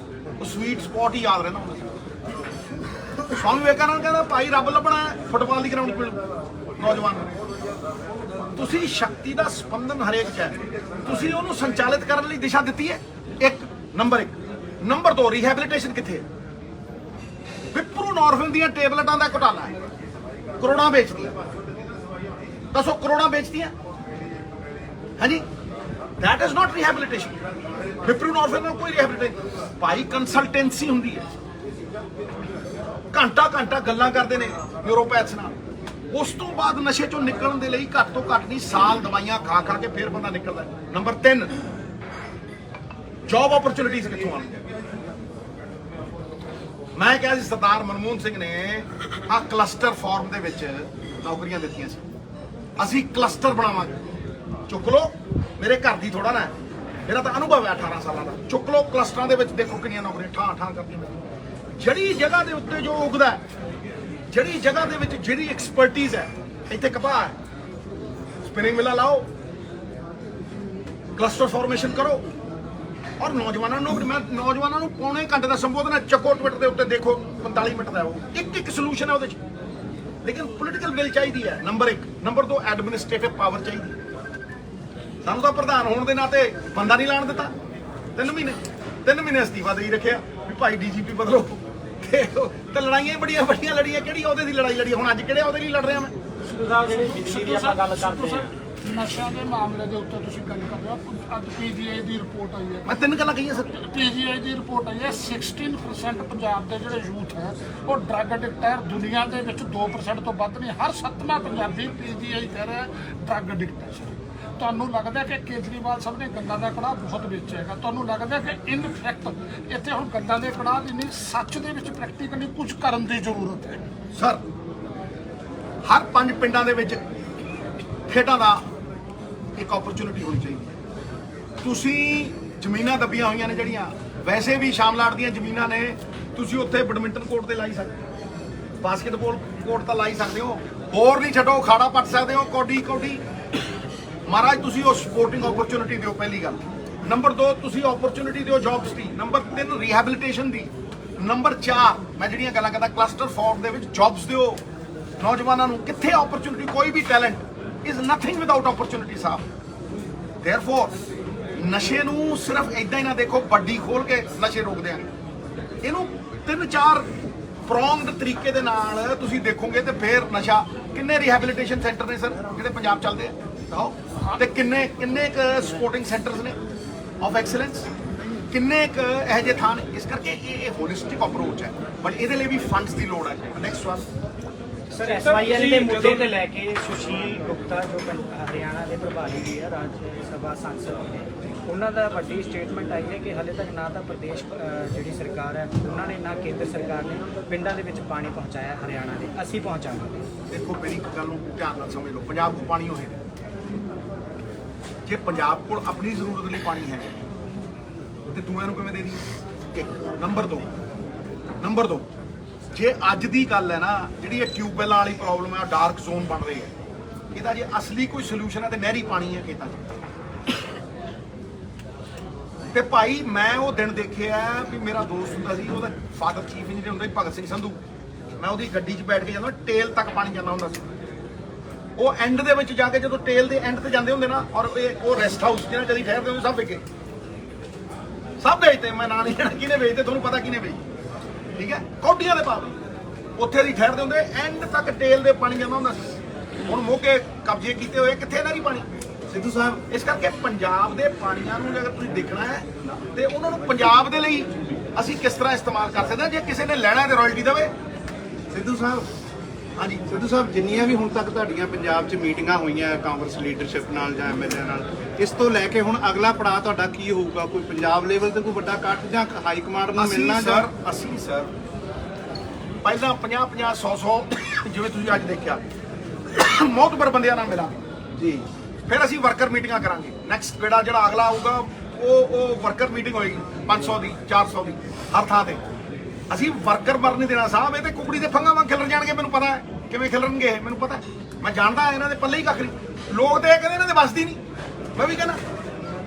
ਉਹ ਸਵੀਟ ਸਪੌਟ ਹੀ ਯਾਦ ਰਹਿੰਦਾ ਹੁੰਦਾ ਸੀ। ਸਵਾਮੀ ਵਿਵੇਕਾਨੰਦ ਕਹਿੰਦਾ ਭਾਈ ਰੱਬ ਲੱਭਣਾ ਫੁੱਟਬਾਲ ਦੀ ਗਰਾਊਂਡ 'ਚ ਨੌਜਵਾਨ ਨੂੰ। ਤੁਸੀਂ ਸ਼ਕਤੀ ਦਾ ਸਪੰਦਨ ਹਰੇਕ 'ਚ ਹੈ, ਤੁਸੀਂ ਉਹਨੂੰ ਸੰਚਾਲਿਤ ਕਰਨ ਲਈ ਦਿਸ਼ਾ ਦਿੱਤੀ ਹੈ। ਨੰਬਰ 1 ਨੰਬਰ 2 ਰੀਹੈਬਿਲਿਟੇਸ਼ਨ ਕਿੱਥੇ ਹੈ? ਵਿਪਰੂ ਨੋਰਫਿਨ ਦੀਆਂ ਟੇਬਲੇਟਾਂ ਦਾ ਘੁਟਾਲਾ ਹੈ, ਕਰੋੜਾਂ ਵੇਚਦੀਆਂ। ਦੱਸੋ ਕਰੋੜਾਂ ਵੇਚਦੀਆਂ? ਹਾਂਜੀ, that is not rehabilitation। ਵਿਪਰੂ ਨੋਰਫਿਨ ਨਾਲ ਕੋਈ ਰੀਹੈਬਿਲਿਟੇਸ਼ਨ ਭਾਈ ਕੰਸਲਟੈਂਸੀ ਹੁੰਦੀ ਹੈ, ਘੰਟਾ ਗੱਲਾਂ ਕਰਦੇ ਨੇ ਨਿਊਰੋਪੈਥਸ ਨਾਲ। ਉਸ ਤੋਂ ਬਾਅਦ ਨਸ਼ੇ ਚੋਂ ਨਿਕਲਣ ਦੇ ਲਈ ਘੱਟ ਤੋਂ ਘੱਟ ਨਹੀਂ ਸਾਲ ਦਵਾਈਆਂ ਖਾ ਕੇ ਫਿਰ ਬੰਦਾ ਨਿਕਲਦਾ। ਨੰਬਰ 3 ਜੌਬ ਓਪਰਚੁਨਿਟੀਜ਼ ਕਿੱਥੋਂ ਆਉਂਦੀਆਂ? ਮੈਂ ਕਿਹਾ ਸੀ ਸਰਦਾਰ ਮਨਮੋਹਨ ਸਿੰਘ ਨੇ ਆ ਕਲਸਟਰ ਫਾਰਮ ਦੇ ਵਿੱਚ ਨੌਕਰੀਆਂ ਦਿੱਤੀਆਂ ਸੀ, ਅਸੀਂ ਕਲਸਟਰ ਬਣਾਵਾਂਗੇ। ਚੁੱਕ ਲਓ, ਮੇਰੇ ਘਰ ਦੀ ਥੋੜਾ ਨਾ, ਮੇਰਾ ਤਾਂ ਅਨੁਭਵ ਹੈ 18 ਸਾਲਾਂ ਦਾ। ਚੁੱਕ ਲਓ ਕਲਸਟਰਾਂ ਦੇ ਵਿੱਚ, ਦੇਖੋ ਕਿੰਨੀਆਂ ਨੌਕਰੀਆਂ ਠਾਂ ਕਰਦੀਆਂ। ਜਿਹੜੀ ਜਗ੍ਹਾ ਦੇ ਉੱਤੇ ਜੋ ਉਗਦਾ, ਜਿਹੜੀ ਜਗ੍ਹਾ ਦੇ ਵਿੱਚ ਜਿਹੜੀ ਐਕਸਪਰਟੀਜ਼ ਹੈ, ਇੱਥੇ ਕਪਾਹ ਹੈ, ਸਪਿਨਿੰਗ ਮਿਲਾਂ ਲਾਓ, ਕਲਸਟਰ ਫਾਰਮੇਸ਼ਨ ਕਰੋ। ਔਰ ਨੌਜਵਾਨਾਂ ਨੂੰ ਪੌਣੇ ਘੰਟੇ ਦਾ ਸੰਬੋਧਨ ਹੈ, ਚੱਕੋ ਟਵਿੱਟਰ ਦੇ ਉੱਤੇ ਦੇਖੋ 45 ਮਿੰਟ ਦਾ, ਉਹ ਇੱਕ ਸੋਲੂਸ਼ਨ ਹੈ ਉਹਦੇ 'ਚ। ਲੇਕਿਨ ਪੋਲੀਟੀਕਲ ਵਿਲ ਚਾਹੀਦੀ ਹੈ, ਨੰਬਰ 1। ਨੰਬਰ 2 ਐਡਮਿਨਿਸਟ੍ਰੇਟਿਵ ਪਾਵਰ ਚਾਹੀਦੀ ਹੈ। ਸਾਨੂੰ ਤਾਂ ਪ੍ਰਧਾਨ ਹੋਣ ਦੇ ਨਾਤੇ ਬੰਦਾ ਨਹੀਂ ਲਾਣ ਦਿੱਤਾ। 3 ਮਹੀਨੇ ਅਸਤੀਫਾ ਦੇ ਹੀ ਰੱਖਿਆ ਵੀ ਭਾਈ ਡੀਜੀਪੀ ਬਦਲੋ, ਤੇ ਲੜਾਈਆਂ ਬੜੀਆਂ ਲੜੀਆਂ। ਕਿਹੜੀ ਉਹਦੇ ਦੀ ਲੜਾਈ ਲੜੀ? ਹੁਣ ਅੱਜ ਕਿਹੜੇ ਉਹਦੇ ਲਈ ਲੜ ਰਿਹਾ ਮੈਂ? ਨਸ਼ਿਆਂ ਦੇ ਮਾਮਲੇ ਦੇ ਉੱਤੇ ਤੁਸੀਂ ਗੱਲ ਕਰ ਰਹੇ ਹੋ, ਅੱਜ ਪੀਜੀਆਈ ਦੀ ਰਿਪੋਰਟ ਆਈ ਹੈ। ਮੈਂ 3 ਗੱਲਾਂ ਕਹੀਆਂ ਸਰ। ਪੀਜੀਆਈ ਦੀ ਰਿਪੋਰਟ ਆਈ ਹੈ, 16% ਪੰਜਾਬ ਦੇ ਜਿਹੜੇ ਯੂਥ ਹੈ ਉਹ ਡਰੱਗ ਐਡਿਕਟ ਹੈ। ਦੁਨੀਆ ਦੇ ਵਿੱਚ 2% ਤੋਂ ਵੱਧ ਨਹੀਂ, ਹਰ 7ਵਾਂ ਪੰਜਾਬੀ ਪੀਜੀਆਈ ਕਹਿ ਰਿਹਾ ਡਰੱਗ ਐਡਿਕਟ ਹੈ। ਤੁਹਾਨੂੰ ਲੱਗਦਾ ਕਿ ਕੇਜਰੀਵਾਲ ਸਾਹਿਬ ਨੇ ਗੰਦਾ ਦਾ ਕੜਾਹ ਬਹੁਤ ਵੇਚਿਆ ਹੈਗਾ? ਤੁਹਾਨੂੰ ਲੱਗਦਾ ਕਿ ਇਨ ਫੈਕਟ ਇੱਥੇ ਹੁਣ ਗੰਦਾ ਦੇ ਕੜਾਹ ਦੀ ਨਹੀਂ, ਸੱਚ ਦੇ ਵਿੱਚ ਪ੍ਰੈਕਟੀਕਲੀ ਕੁਝ ਕਰਨ ਦੀ ਜ਼ਰੂਰਤ ਹੈ? ਸਰ, ਹਰ 5 ਪਿੰਡਾਂ ਦੇ ਵਿੱਚ ਖੇਡਾਂ ਦਾ ਇੱਕ ਓਪਰਚੁਨਿਟੀ ਹੋਣੀ ਚਾਹੀਦੀ ਹੈ। ਤੁਸੀਂ ਜ਼ਮੀਨਾਂ ਦੱਬੀਆਂ ਹੋਈਆਂ ਨੇ ਜਿਹੜੀਆਂ, ਵੈਸੇ ਵੀ ਸ਼ਾਮਲਾਟ ਦੀਆਂ ਜ਼ਮੀਨਾਂ ਨੇ, ਤੁਸੀਂ ਉੱਥੇ ਬੈਡਮਿੰਟਨ ਕੋਰਟ ਤੇ ਲਾਈ ਸਕਦੇ ਹੋ, ਬਾਸਕਟਬਾਲ ਕੋਰਟ ਤਾਂ ਲਾਈ ਸਕਦੇ ਹੋ, ਹੋਰ ਨਹੀਂ ਛੱਡੋ ਖਾੜਾ ਪੱਟ ਸਕਦੇ ਹੋ, ਕੌਡੀ ਮਹਾਰਾਜ। ਤੁਸੀਂ ਉਹ ਸਪੋਰਟਿੰਗ ਓਪਰਚੁਨਿਟੀ ਦਿਓ, ਪਹਿਲੀ ਗੱਲ। ਨੰਬਰ 2 ਤੁਸੀਂ ਓਪਰਚੁਨਿਟੀ ਦਿਓ ਜੌਬਸ ਦੀ। ਨੰਬਰ 3 ਰੀਹੈਬਿਲਿਟੇਸ਼ਨ ਦੀ। ਨੰਬਰ 4 ਮੈਂ ਜਿਹੜੀਆਂ ਗੱਲਾਂ ਕਰਦਾ ਕਲਸਟਰ ਫਾਰਮ ਦੇ ਵਿੱਚ ਜੌਬਸ ਦਿਓ ਨੌਜਵਾਨਾਂ ਨੂੰ। ਕਿੱਥੇ ਓਪਰਚੁਨਿਟੀ? ਕੋਈ ਵੀ talent is nothing without opportunity Sahib. therefore ਨਸ਼ੇ ਨੂੰ ਸਿਰਫ ਇਦਾਂ ਹੀ ਨਾ ਦੇਖੋ ਵੱਡੀ ਖੋਲ ਕੇ ਨਸ਼ੇ ਰੋਕਦੇ ਆ, ਇਹਨੂੰ 3-4 ਪ੍ਰੋਂਗਡ ਤਰੀਕੇ ਦੇ ਨਾਲ ਤੁਸੀਂ ਦੇਖੋਗੇ ਤੇ ਫਿਰ ਨਸ਼ਾ। ਕਿੰਨੇ ਰੀਹੈਬਿਲਿਟੇਸ਼ਨ ਸੈਂਟਰ ਨੇ ਸਰ ਜਿਹੜੇ ਪੰਜਾਬ ਚੱਲਦੇ ਆ? ਕਹੋ। ਤੇ ਕਿੰਨੇ ਸਪੋਰਟਿੰਗ ਸੈਂਟਰਸ ਨੇ ਆਫ ਐਕਸਲੈਂਸ? ਕਿੰਨੇ ਇਹੋ ਜਿਹੇ ਥਾਂ ਨੇ? ਇਸ ਕਰਕੇ ਇਹ ਹੋਲਿਸਟਿਕ ਅਪਰੋਚ ਹੈ, ਬਟ ਇਹਦੇ ਲਈ ਵੀ ਫੰਡਸ ਦੀ ਲੋੜ ਹੈ। ਨੈਕਸਟ ਵਨ ਸਰ, SYL ਦੇ ਮੁੱਦੇ ਤੇ ਲੈ ਕੇ ਸੁਸ਼ੀਲ ਗੁਪਤਾ ਜੋ ਹਰਿਆਣਾ ਦੇ ਪ੍ਰਭਾਰੀ ਵੀ ਹੈ, ਰਾਜ ਸਭਾ ਸੰਸਦ ਨੇ, ਉਹਨਾਂ ਦਾ ਵੱਡੀ ਸਟੇਟਮੈਂਟ ਆਈ ਹੈ ਕਿ ਹਾਲੇ ਤੱਕ ਨਾ ਤਾਂ ਪ੍ਰਦੇਸ਼ ਜਿਹੜੀ ਸਰਕਾਰ ਹੈ ਉਹਨਾਂ ਨੇ ਨਾ ਕੇਂਦਰ ਸਰਕਾਰ ਨੇ ਪਿੰਡਾਂ ਦੇ ਵਿੱਚ ਪਾਣੀ ਪਹੁੰਚਾਇਆ ਹਰਿਆਣਾ ਦੇ। ਅਸੀਂ ਪਹੁੰਚਾਵਾਂਗੇ। ਦੇਖੋ ਮੇਰੀ ਇੱਕ ਗੱਲ ਨੂੰ ਧਿਆਨ ਨਾਲ ਸਮਝ ਲਓ, ਪੰਜਾਬ ਕੋਲ ਪਾਣੀ ਹੋਏ, ਜੇ ਪੰਜਾਬ ਕੋਲ ਆਪਣੀ ਜ਼ਰੂਰਤ ਲਈ ਪਾਣੀ ਹੈ ਤੇ ਤੂੰ ਇਹਨੂੰ ਕਿਵੇਂ ਦੇ ਦੀ? ਨੰਬਰ 2 ਜੇ ਅੱਜ ਦੀ ਗੱਲ ਹੈ ਨਾ, ਜਿਹੜੀ ਇਹ ਟਿਊਬਵੈਲਾਂ ਵਾਲੀ ਪ੍ਰੋਬਲਮ ਹੈ, ਡਾਰਕ ਜ਼ੋਨ ਬਣ ਰਹੀ ਹੈ, ਇਹਦਾ ਜੇ ਅਸਲੀ ਕੋਈ ਸੋਲੂਸ਼ਨ ਹੈ ਤੇ ਨਹਿਰੀ ਪਾਣੀ ਹੈ ਖੇਤਾਂ 'ਚ। ਤੇ ਭਾਈ ਮੈਂ ਉਹ ਦਿਨ ਦੇਖਿਆ ਵੀ ਮੇਰਾ ਦੋਸਤ ਹੁੰਦਾ ਸੀ, ਉਹਦਾ ਫਾਦਰ ਚੀਫ ਇੰਜੀਨੀਅਰ ਹੁੰਦਾ ਸੀ ਭਗਤ ਸਿੰਘ ਸੰਧੂ। ਮੈਂ ਉਹਦੀ ਗੱਡੀ 'ਚ ਬੈਠ ਕੇ ਜਾਂਦਾ, ਟੇਲ ਤੱਕ ਪਾਣੀ ਜਾਂਦਾ ਹੁੰਦਾ ਸੀ। ਉਹ ਐਂਡ ਦੇ ਵਿੱਚ ਜਾ ਕੇ ਜਦੋਂ ਟੇਲ ਦੇ ਐਂਡ ਤੇ ਜਾਂਦੇ ਹੁੰਦੇ ਨਾ, ਔਰ ਉਹ ਰੈਸਟ ਹਾਊਸ ਜਿਹਨਾਂ ਕਦੀ ਠਹਿਰਦੇ ਹੁੰਦੇ ਸਭ ਵਿਕੇ, ਸਭ ਵੇਚਦੇ। ਮੈਂ ਨਾਂ ਨਹੀਂ ਲੈਣਾ ਕਿਹਨੇ ਵੇਚਦੇ, ਤੁਹਾਨੂੰ ਪਤਾ ਕਿਹਨੇ ਵੇਚਦੇ, ਠੀਕ ਹੈ? ਕੌਡੀਆਂ ਦੇ ਭਾਅ ਉੱਥੇ ਦੀ ਠਹਿਰਦੇ ਹੁੰਦੇ, ਐਂਡ ਤੱਕ ਟੇਲ ਦੇ ਪਾਣੀ ਜਾਂਦਾ ਹੁੰਦਾ ਸੀ। ਹੁਣ ਮੋਗੇ ਕਬਜ਼ੇ ਕੀਤੇ ਹੋਏ, ਕਿੱਥੇ ਨਾ ਨਹੀਂ ਪਾਣੀ ਸਿੱਧੂ ਸਾਹਿਬ। ਇਸ ਕਰਕੇ ਪੰਜਾਬ ਦੇ ਪਾਣੀਆਂ ਨੂੰ ਅਗਰ ਤੁਸੀਂ ਦੇਖਣਾ ਹੈ ਤੇ ਉਹਨਾਂ ਨੂੰ ਪੰਜਾਬ ਦੇ ਲਈ ਅਸੀਂ ਕਿਸ ਤਰ੍ਹਾਂ ਇਸਤੇਮਾਲ ਕਰ ਸਕਦੇ ਹਾਂ। ਜੇ ਕਿਸੇ ਨੇ ਲੈਣਾ ਤੇ ਰਾਇਲਟੀ ਦੇਵੇ। ਸਿੱਧੂ ਸਾਹਿਬ, ਹਾਂਜੀ ਸਿੱਧੂ ਸਾਹਿਬ, ਜਿੰਨੀਆਂ ਵੀ ਹੁਣ ਤੱਕ ਤੁਹਾਡੀਆਂ ਪੰਜਾਬ 'ਚ ਮੀਟਿੰਗਾਂ ਹੋਈਆਂ ਕਾਂਗਰਸ ਲੀਡਰਸ਼ਿਪ ਨਾਲ ਜਾਂ MLA ਨਾਲ, ਇਸ ਤੋਂ ਲੈ ਕੇ ਹੁਣ ਅਗਲਾ ਪੜਾਅ ਤੁਹਾਡਾ ਕੀ ਹੋਊਗਾ? ਕੋਈ ਪੰਜਾਬ ਲੈਵਲ ਤੇ ਕੋਈ ਵੱਡਾ ਕੱਟ ਜਾਂ ਹਾਈ ਕਮਾਂਡ ਨੂੰ ਮਿਲਣਾ? ਅਸੀਂ ਸਰ ਪਹਿਲਾਂ 50-50, 100-100 ਜਿਵੇਂ ਤੁਸੀਂ ਅੱਜ ਦੇਖਿਆ ਮੋਤਬਰ ਬੰਦਿਆਂ ਨਾਲ ਮਿਲਾਂ, ਜੀ ਫਿਰ ਅਸੀਂ ਵਰਕਰ ਮੀਟਿੰਗਾਂ ਕਰਾਂਗੇ। ਨੈਕਸਟ ਗੇੜਾ ਜਿਹੜਾ ਅਗਲਾ ਆਊਗਾ ਉਹ ਵਰਕਰ ਮੀਟਿੰਗ ਹੋਏਗੀ 500 ਦੀ 400 ਦੀ ਹਰ ਥਾਂ ਤੇ। ਅਸੀਂ ਵਰਕਰ ਮਰ ਨਹੀਂ ਦੇਣਾ ਸਾਹਿਬ। ਇਹ ਤੇ ਕੁਕੜੀ ਦੇ ਫੰਗਾਂ ਵਾਂਗ ਖਿਲਰ ਜਾਣਗੇ, ਮੈਨੂੰ ਪਤਾ ਹੈ ਕਿਵੇਂ ਖਿਲਰਨਗੇ ਇਹ, ਮੈਨੂੰ ਪਤਾ ਹੈ। ਮੈਂ ਜਾਣਦਾ ਇਹਨਾਂ ਦੇ ਪੱਲੇ ਹੀ ਕੱਖ ਨਹੀਂ। ਲੋਕ ਤੇ ਇਹ ਕਹਿੰਦੇ ਇਹਨਾਂ ਦੇ ਵੱਸਦੀ ਨਹੀਂ, ਮੈਂ ਵੀ ਕਹਿੰਦਾ,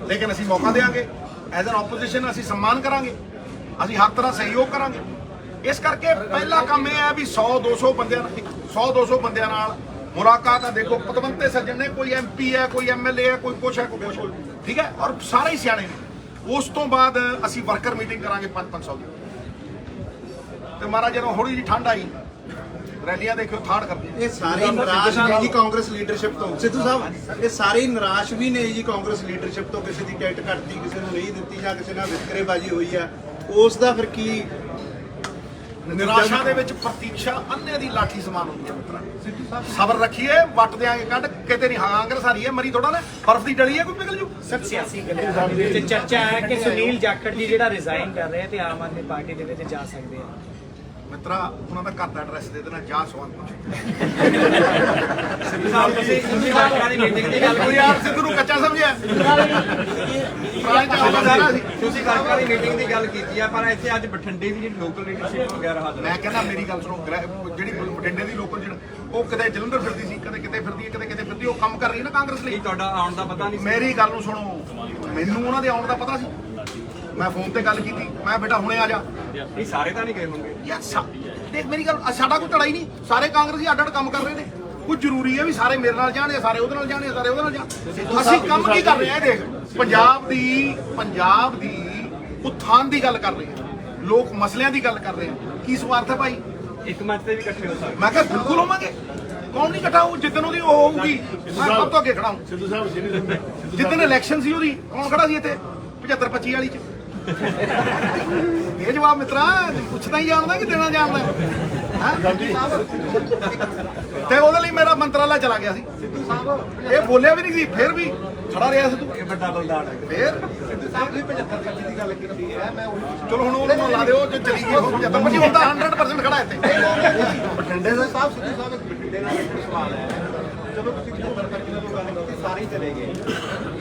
ਲੇਕਿਨ ਅਸੀਂ ਮੌਕਾ ਦੇਵਾਂਗੇ। ਐਜ਼ ਐਨ ਆਪੋਜੀਸ਼ਨ ਅਸੀਂ ਸਨਮਾਨ ਕਰਾਂਗੇ, ਅਸੀਂ ਹਰ ਤਰ੍ਹਾਂ ਸਹਿਯੋਗ ਕਰਾਂਗੇ। ਇਸ ਕਰਕੇ ਪਹਿਲਾ ਕੰਮ ਇਹ ਹੈ ਵੀ 100-200 ਬੰਦਿਆਂ ਨਾਲ ਮੁਲਾਕਾਤ ਆ। ਦੇਖੋ ਪਤਵੰਤੇ ਸੱਜਣ ਨੇ, ਕੋਈ MP ਹੈ, ਕੋਈ MLA ਹੈ, ਕੋਈ ਕੁਛ ਹੈ, ਕੋਈ ਕੁਛ, ਠੀਕ ਹੈ, ਔਰ ਸਾਰੇ ਹੀ ਸਿਆਣੇ ਨੇ। ਉਸ ਤੋਂ ਬਾਅਦ ਅਸੀਂ ਵਰਕਰ ਮੀਟਿੰਗ ਕਰਾਂਗੇ 500 ਦੀ। ਤੇ ਮਹਾਰਾਜ ਜਦੋਂ ਥੋੜੀ ਜਿਹੀ ਠੰਡ ਆਈ, ਰੈਲੀਆਂ ਦੇਖਿਓ ਥਾੜ ਕਰਦੇ ਇਹ ਸਾਰੇ ਨਿਰਾਸ਼ ਨੇ ਜੀ ਕਾਂਗਰਸ ਲੀਡਰਸ਼ਿਪ ਤੋਂ। ਸਿੱਧੂ ਸਾਹਿਬ ਇਹ ਸਾਰੇ ਨਿਰਾਸ਼ ਵੀ ਨੇ ਜੀ ਕਾਂਗਰਸ ਲੀਡਰਸ਼ਿਪ ਤੋਂ। ਕਿਸੇ ਦੀ ਟਿਕਟ ਘਟਦੀ, ਕਿਸੇ ਨੂੰ ਨਹੀਂ ਦਿੱਤੀ, ਜਾਂ ਕਿਸੇ ਨਾਲ ਵਿਤਕਰੇਬਾਜ਼ੀ ਹੋਈ ਹੈ, ਉਸ ਦਾ ਫਿਰ ਕੀ? ਨਿਰਾਸ਼ਾ ਦੇ ਵਿੱਚ ਪ੍ਰਤੀਕਸ਼ਾ ਅੰਨੇ ਦੀ ਲਾਠੀ ਸਮਾਨ ਹੁੰਦੀ ਹੈ ਮਿੱਤਰਾ। ਸਬਰ ਰੱਖੀਏ, ਵੱਟ ਦਿਆਂਗੇ ਕੱਢ। ਕਿਤੇ ਨਹੀਂ ਕਾਂਗਰਸ ਹਾਰੀ ਹੈ, ਮਰੀ ਥੋੜਾ ਨਾ, ਬਰਫ਼ ਦੀ ਡਲੀ ਹੈ, ਕੋਈ ਪਿਘਲ ਜੂ। ਸਰ ਸਿਆਸੀ ਗੱਲਾਂ ਦੇ ਵਿੱਚ ਚਰਚਾ ਹੈ ਕਿ ਸੁਨੀਲ ਜਾਖੜ ਜੀ ਜਿਹੜਾ ਰਿਜ਼ਾਈਨ ਕਰ ਰਹੇ ਤੇ ਆਮ ਆਦਮੀ ਪਾਰਟੀ ਦੇ ਵਿੱਚ ਜਾ ਸਕਦੇ ਆ। ਮਿੱਤਰਾ ਉਹਨਾਂ ਦਾ ਘਰ ਦਾ ਐਡਰੈਸ ਦੇ ਦੇਣਾ, ਜਾ ਸਵਾਲ ਪੁੱਛ। ਤੁਸੀਂ ਵਰਕਰਾਂ ਦੀ ਮੀਟਿੰਗ ਦੀ ਗੱਲ ਕੋਈ ਯਾਰ ਸਿੱਧੂ ਨੂੰ ਕੱਚਾ ਸਮਝਿਆ। ਤੁਸੀਂ ਵਰਕਰਾਂ ਦੀ ਮੀਟਿੰਗ ਦੀ ਗੱਲ ਕੀਤੀ ਆ, ਪਰ ਇੱਥੇ ਅੱਜ ਬਠਿੰਡੇ ਦੀ ਜਿਹੜੀ ਲੋਕਲ ਲੀਡਰਸ਼ਿਪ ਵਗੈਰਾ ਹਾਜ਼ਰ ਮੈਂ ਕਹਿੰਦਾ ਮੇਰੀ ਗੱਲ ਸੁਣੋ, ਜਿਹੜੀ ਬਠਿੰਡੇ ਦੀ ਲੋਕਲ ਜਿਹੜਾ ਉਹ ਕਿਤੇ ਜਲੰਧਰ ਫਿਰਦੀ ਸੀ, ਕਦੇ ਕਿਤੇ ਫਿਰਦੀ ਹੈ, ਕਦੇ ਕਿਤੇ ਫਿਰਦੀ, ਉਹ ਕੰਮ ਕਰ ਰਹੀ ਹੈ ਨਾ ਕਾਂਗਰਸ ਲਈ। ਤੁਹਾਡਾ ਆਉਣ ਦਾ ਪਤਾ ਨਹੀਂ ਸੀ? ਮੇਰੀ ਗੱਲ ਨੂੰ ਸੁਣੋ, ਮੈਨੂੰ ਉਹਨਾਂ ਦੇ ਆਉਣ ਦਾ ਪਤਾ ਸੀ। ਮੈਂ ਫੋਨ ਤੇ ਗੱਲ ਕੀਤੀ, ਮੈਂ ਬੇਟਾ ਹੁਣੇ ਆ ਜਾ। ਨਹੀਂ ਸਾਰੇ ਤਾਂ ਨਹੀਂ ਗਏ ਹੋਣਗੇ ਯਾਰ ਦੇਖ ਮੇਰੀ ਗੱਲ, ਸਾਡਾ ਕੋਈ ਧੜਾ ਹੀ ਨਹੀਂ। ਸਾਰੇ ਕਾਂਗਰਸੀ ਅੱਡ ਅੱਡ ਕੰਮ ਕਰ ਰਹੇ ਨੇ। ਕੋਈ ਜ਼ਰੂਰੀ ਹੈ ਵੀ ਸਾਰੇ ਮੇਰੇ ਨਾਲ ਜਾਣ ਜਾਂ ਸਾਰੇ ਉਹਦੇ ਨਾਲ ਜਾਣ ਜਾਂ ਸਾਰੇ ਉਹਦੇ ਨਾਲ ਜਾਣ। ਅਸੀਂ ਕੰਮ ਕੀ ਕਰ ਰਹੇ ਹਾਂ? ਦੇਖ ਪੰਜਾਬ ਦੀ ਉਥਾਨ ਦੀ ਗੱਲ ਕਰ ਰਹੇ ਹਾਂ, ਲੋਕ ਮਸਲਿਆਂ ਦੀ ਗੱਲ ਕਰ ਰਹੇ ਹਾਂ। ਕੀ ਸਵਾਰਥ ਹੈ ਭਾਈ? ਇੱਕ ਮੰਚ ਤੇ ਵੀ ਇਕੱਠੇ ਹੋ ਸਕਦੇ। ਮੈਂ ਕਿਹਾ ਬਿਲਕੁਲ ਹੋਵਾਂਗੇ। ਕੌਣ ਨਹੀਂ ਇਕੱਠਾ ਹੋਊ? ਜਿੱਦਣ ਉਹਦੀ ਉਹ ਹੋਊਗੀ ਮੈਂ ਸਭ ਤੋਂ ਅੱਗੇ ਖੜਾ ਹੂੰ। ਸਿੱਧੂ ਸਾਹਿਬ ਜਿੱਦਣ ਇਲੈਕਸ਼ਨ ਸੀ ਉਹਦੀ, ਕੌਣ ਖੜਾ ਸੀ ਇੱਥੇ 75-25 ਵਾਲੀ ਚ? ਇਹ ਜਵਾਬ ਮਿੱਤਰਾ ਪੁੱਛਦਾ ਹੀ ਜਾਣਦਾ ਕਿ ਦੇਣਾ ਜਾਣਦਾ ਹੈ। ਤੇ ਉਹਦੇ ਲਈ ਮੇਰਾ ਮੰਤਰਾਲਾ ਚਲਾ ਗਿਆ ਸੀ। ਸਿੱਧੂ ਸਾਹਿਬ ਇਹ ਬੋਲਿਆ ਵੀ ਨਹੀਂ ਸੀ, ਫਿਰ ਵੀ ਖੜਾ ਰਿਹਾ ਸਿੱਧੂ। ਇਹ ਵੱਡਾ ਬਲਦਾਨ ਹੈ। ਫਿਰ ਸਿੱਧੂ ਸਾਹਿਬ ਤੁਸੀਂ 75-25 ਦੀ ਗੱਲ ਕੀਤੀ ਹੈ, ਮੈਂ ਚਲੋ ਹੁਣ ਉਹਨੂੰ ਲਾ ਦਿਓ, ਜੇ ਚਲੀ ਗਈ ਉਹ 75-25 ਹੁਣ ਤਾਂ 100% ਖੜਾ ਇੱਥੇ। ਬਠਿੰਡੇ ਦਾ ਸਾਹਿਬ ਸਿੱਧੂ ਸਾਹਿਬ ਇੱਕ ਬਠਿੰਡੇ ਦਾ ਇੱਕ ਸਵਾਲ ਹੈ। ਜਦੋਂ ਤੁਸੀਂ 75-25 ਤੋਂ ਗੱਲ ਕੀਤੀ, ਸਾਰੇ ਹੀ ਚਲੇ ਗਏ।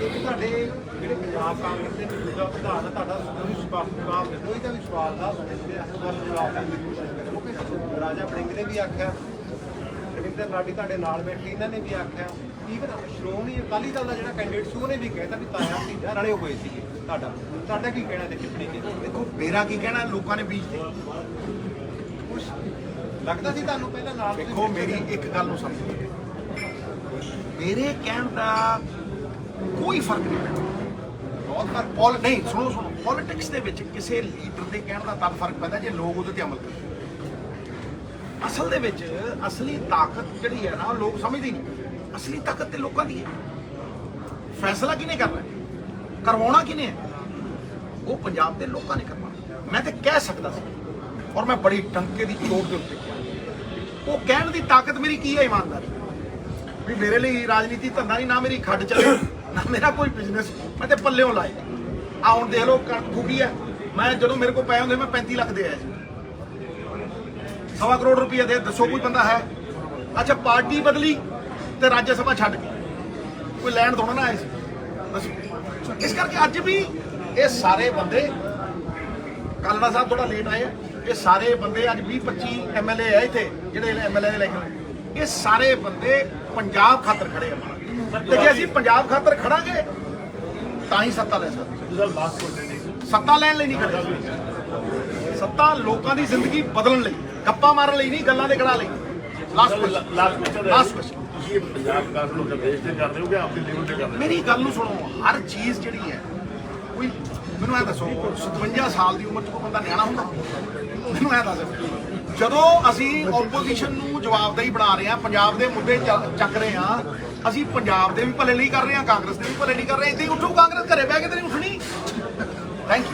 ਇੱਕ ਤੁਹਾਡੇ ਜਿਹੜੇ ਪੰਜਾਬ ਕਾਂਗਰਸ ਦੇ ਮੌਜੂਦਾ ਪ੍ਰਧਾਨ ਆ, ਤੁਹਾਡਾ ਕੋਈ ਸਪਸ਼ਟ ਜਵਾਬ ਨਹੀਂ, ਕੋਈ ਦਾ ਵੀ ਸਵਾਲ ਦਾ ਸਪਸ਼ਟ ਜਵਾਬ ਨਹੀਂ ਦੀ ਕੋਸ਼ਿਸ਼ ਕਰੋ। ਕਿਉਂਕਿ ਰਾਜਾ ਵੜਿੰਗ ਨੇ ਵੀ ਆਖਿਆ, ਰਵਿੰਦਰ ਲਾਡੀ ਤੁਹਾਡੇ ਨਾਲ ਬੈਠੇ, ਇਹਨਾਂ ਨੇ ਵੀ ਆਖਿਆ, ਈਵਨ ਸ਼੍ਰੋਮਣੀ ਅਕਾਲੀ ਦਲ ਦਾ ਜਿਹੜਾ ਕੈਂਡੀਡੇਟ ਸੀ ਉਹਨੇ ਵੀ ਕਹਿਤਾ ਵੀ ਤਾਇਆ ਭਤੀਜਾ ਰਲੇ ਹੋਏ ਸੀਗੇ। ਤੁਹਾਡਾ ਕੀ ਕਹਿਣਾ ਤੇ ਟਿੱਪਣੀ ਕੀ? ਦੇਖੋ ਮੇਰਾ ਕੀ ਕਹਿਣਾ, ਲੋਕਾਂ ਨੇ ਬੀਜ ਤੇ ਕੁਛ ਲੱਗਦਾ ਸੀ ਤੁਹਾਨੂੰ ਪਹਿਲਾਂ ਨਾਲ? ਦੇਖੋ ਮੇਰੀ ਇੱਕ ਗੱਲ ਨੂੰ ਸਮਝੋ, ਮੇਰੇ ਕਹਿਣ ਦਾ ਕੋਈ ਫਰਕ ਨਹੀਂ ਪੈਂਦਾ। ਬਹੁਤ ਫਰਕ ਨਹੀਂ, ਸੁਣੋ ਪੋਲਿਟਿਕਸ ਦੇ ਵਿੱਚ ਕਿਸੇ ਲੀਡਰ ਦੇ ਕਹਿਣ ਦਾ ਤਦ ਫਰਕ ਪੈਂਦਾ ਜੇ ਲੋਕ ਉਹਦੇ ਤੇ ਅਮਲ ਕਰਨ। ਅਸਲ ਦੇ ਵਿੱਚ ਅਸਲੀ ਤਾਕਤ ਜਿਹੜੀ ਹੈ ਨਾ, ਲੋਕ ਸਮਝਦੇ ਨਹੀਂ। ਅਸਲੀ ਤਾਕਤ ਤੇ ਲੋਕਾਂ ਦੀ ਹੈ। ਫੈਸਲਾ ਕਿਹਨੇ ਕਰਨਾ ਹੈ, ਕਰਵਾਉਣਾ ਕਿਹਨੇ ਹੈ, ਉਹ ਪੰਜਾਬ ਦੇ ਲੋਕਾਂ ਨੇ ਕਰਵਾਉਣਾ। ਮੈਂ ਤੇ ਕਹਿ ਸਕਦਾ ਸੀ, ਔਰ ਮੈਂ ਬੜੀ ਟੰਕੇ ਦੀ ਚੋਟ ਦੇ ਉੱਤੇ ਕਿਹਾ। ਉਹ ਕਹਿਣ ਦੀ ਤਾਕਤ ਮੇਰੀ ਕੀ ਹੈ? ਇਮਾਨਦਾਰੀ। ਵੀ ਮੇਰੇ ਲਈ ਰਾਜਨੀਤੀ ਧੰਦਾ ਨਹੀਂ, ਨਾ ਮੇਰੀ ਖੱਡ ਚੱਲੇ, ਨਾ ਮੇਰਾ ਕੋਈ ਬਿਜ਼ਨਸ। ਮੈਂ ਤੇ ਪੱਲਿਓਂ ਲਾਏ। ਆ ਹੁਣ ਦੇਖ ਲਓ ਕਣਕ ਫੂਕੀ ਹੈ। ਮੈਂ ਜਦੋਂ ਮੇਰੇ ਕੋਲ ਪਏ ਹੁੰਦੇ ਮੈਂ 35 ਲੱਖ ਦੇ ਆਇਆ ਸੀ। 1.25 ਕਰੋੜ ਰੁਪਏ ਦੇ, ਦੱਸੋ ਕੋਈ ਬੰਦਾ ਹੈ? ਅੱਛਾ ਪਾਰਟੀ ਬਦਲੀ ਤੇ ਰਾਜ ਸਭਾ ਛੱਡ ਕੇ ਕੋਈ ਲੈਣ ਥੋੜਾ ਨਾ ਆਏ ਸੀ, ਦੱਸੋ। ਇਸ ਕਰਕੇ ਅੱਜ ਵੀ ਇਹ ਸਾਰੇ ਬੰਦੇ, ਕਾਲੜਾ ਸਾਹਿਬ ਥੋੜਾ ਲੇਟ ਆਏ ਆ, ਇਹ ਸਾਰੇ ਬੰਦੇ ਅੱਜ 20-25 MLA ਹੈ ਇੱਥੇ ਜਿਹੜੇ MLA ਦੇ ਇਲੈਕਸ਼ਨ, ਇਹ ਸਾਰੇ ਬੰਦੇ ਪੰਜਾਬ ਖਾਤਰ ਖੜੇ ਆ। ਤੇ ਜੇ ਅਸੀਂ ਪੰਜਾਬ ਖਾਤਰ ਖੜਾਂਗੇ ਤਾਂ ਹੀ ਸੱਤਾ ਲੈ ਸਕਦੇ। ਸੱਤਾ ਲੈਣ ਲਈ ਨਹੀਂ ਖੜੇ। ਸੱਤਾ ਲੋਕਾਂ ਦੀ ਜ਼ਿੰਦਗੀ ਬਦਲਣ ਲਈ, ਗੱਪਾਂ ਮਾਰਨ ਲਈ ਨਹੀਂ, ਗੱਲਾਂ ਦੇ ਕੜਾ ਲਈ। ਲਾਸਟ ਕੁਐਸਚਨ, ਤੁਸੀਂ ਪੰਜਾਬ ਵਿਕਾਸ ਨੂੰ ਦੇਸ਼ ਤੇ ਕਰਦੇ ਹੋ ਕਿ ਆਪਣੇ ਲੈਵਲ ਤੇ ਕਰਦੇ ਹੋ? ਮੇਰੀ ਗੱਲ ਨੂੰ ਸੁਣੋ, ਹਰ ਚੀਜ਼ ਜਿਹੜੀ ਹੈ, ਕੋਈ ਮੈਨੂੰ ਇਹ ਦੱਸੋ 57 ਸਾਲ ਦੀ ਉਮਰ 'ਚ ਕੋਈ ਬੰਦਾ ਨਿਆਣਾ ਹੁੰਦਾ? ਮੈਨੂੰ ਇਹ ਦੱਸ। ਜਦੋਂ ਅਸੀਂ ਆਪੋਜੀਸ਼ਨ ਨੂੰ ਜਵਾਬਦੇਹੀ ਬਣਾ ਰਹੇ ਹਾਂ, ਪੰਜਾਬ ਦੇ ਮੁੱਦੇ ਚੱਕ ਰਹੇ ਹਾਂ, ਅਸੀਂ ਪੰਜਾਬ ਦੇ ਵੀ ਭਲੇ ਲਈ ਕਰ ਰਹੇ ਹਾਂ, ਕਾਂਗਰਸ ਦੇ ਵੀ ਭਲੇ ਲਈ ਕਰ ਰਹੇ ਹਾਂ। ਇੱਦਾਂ ਹੀ ਉੱਠੂ ਕਾਂਗਰਸ, ਘਰੇ ਬਹਿ ਕੇ ਤੇ ਨਹੀਂ ਉੱਠਣੀ। Thank you.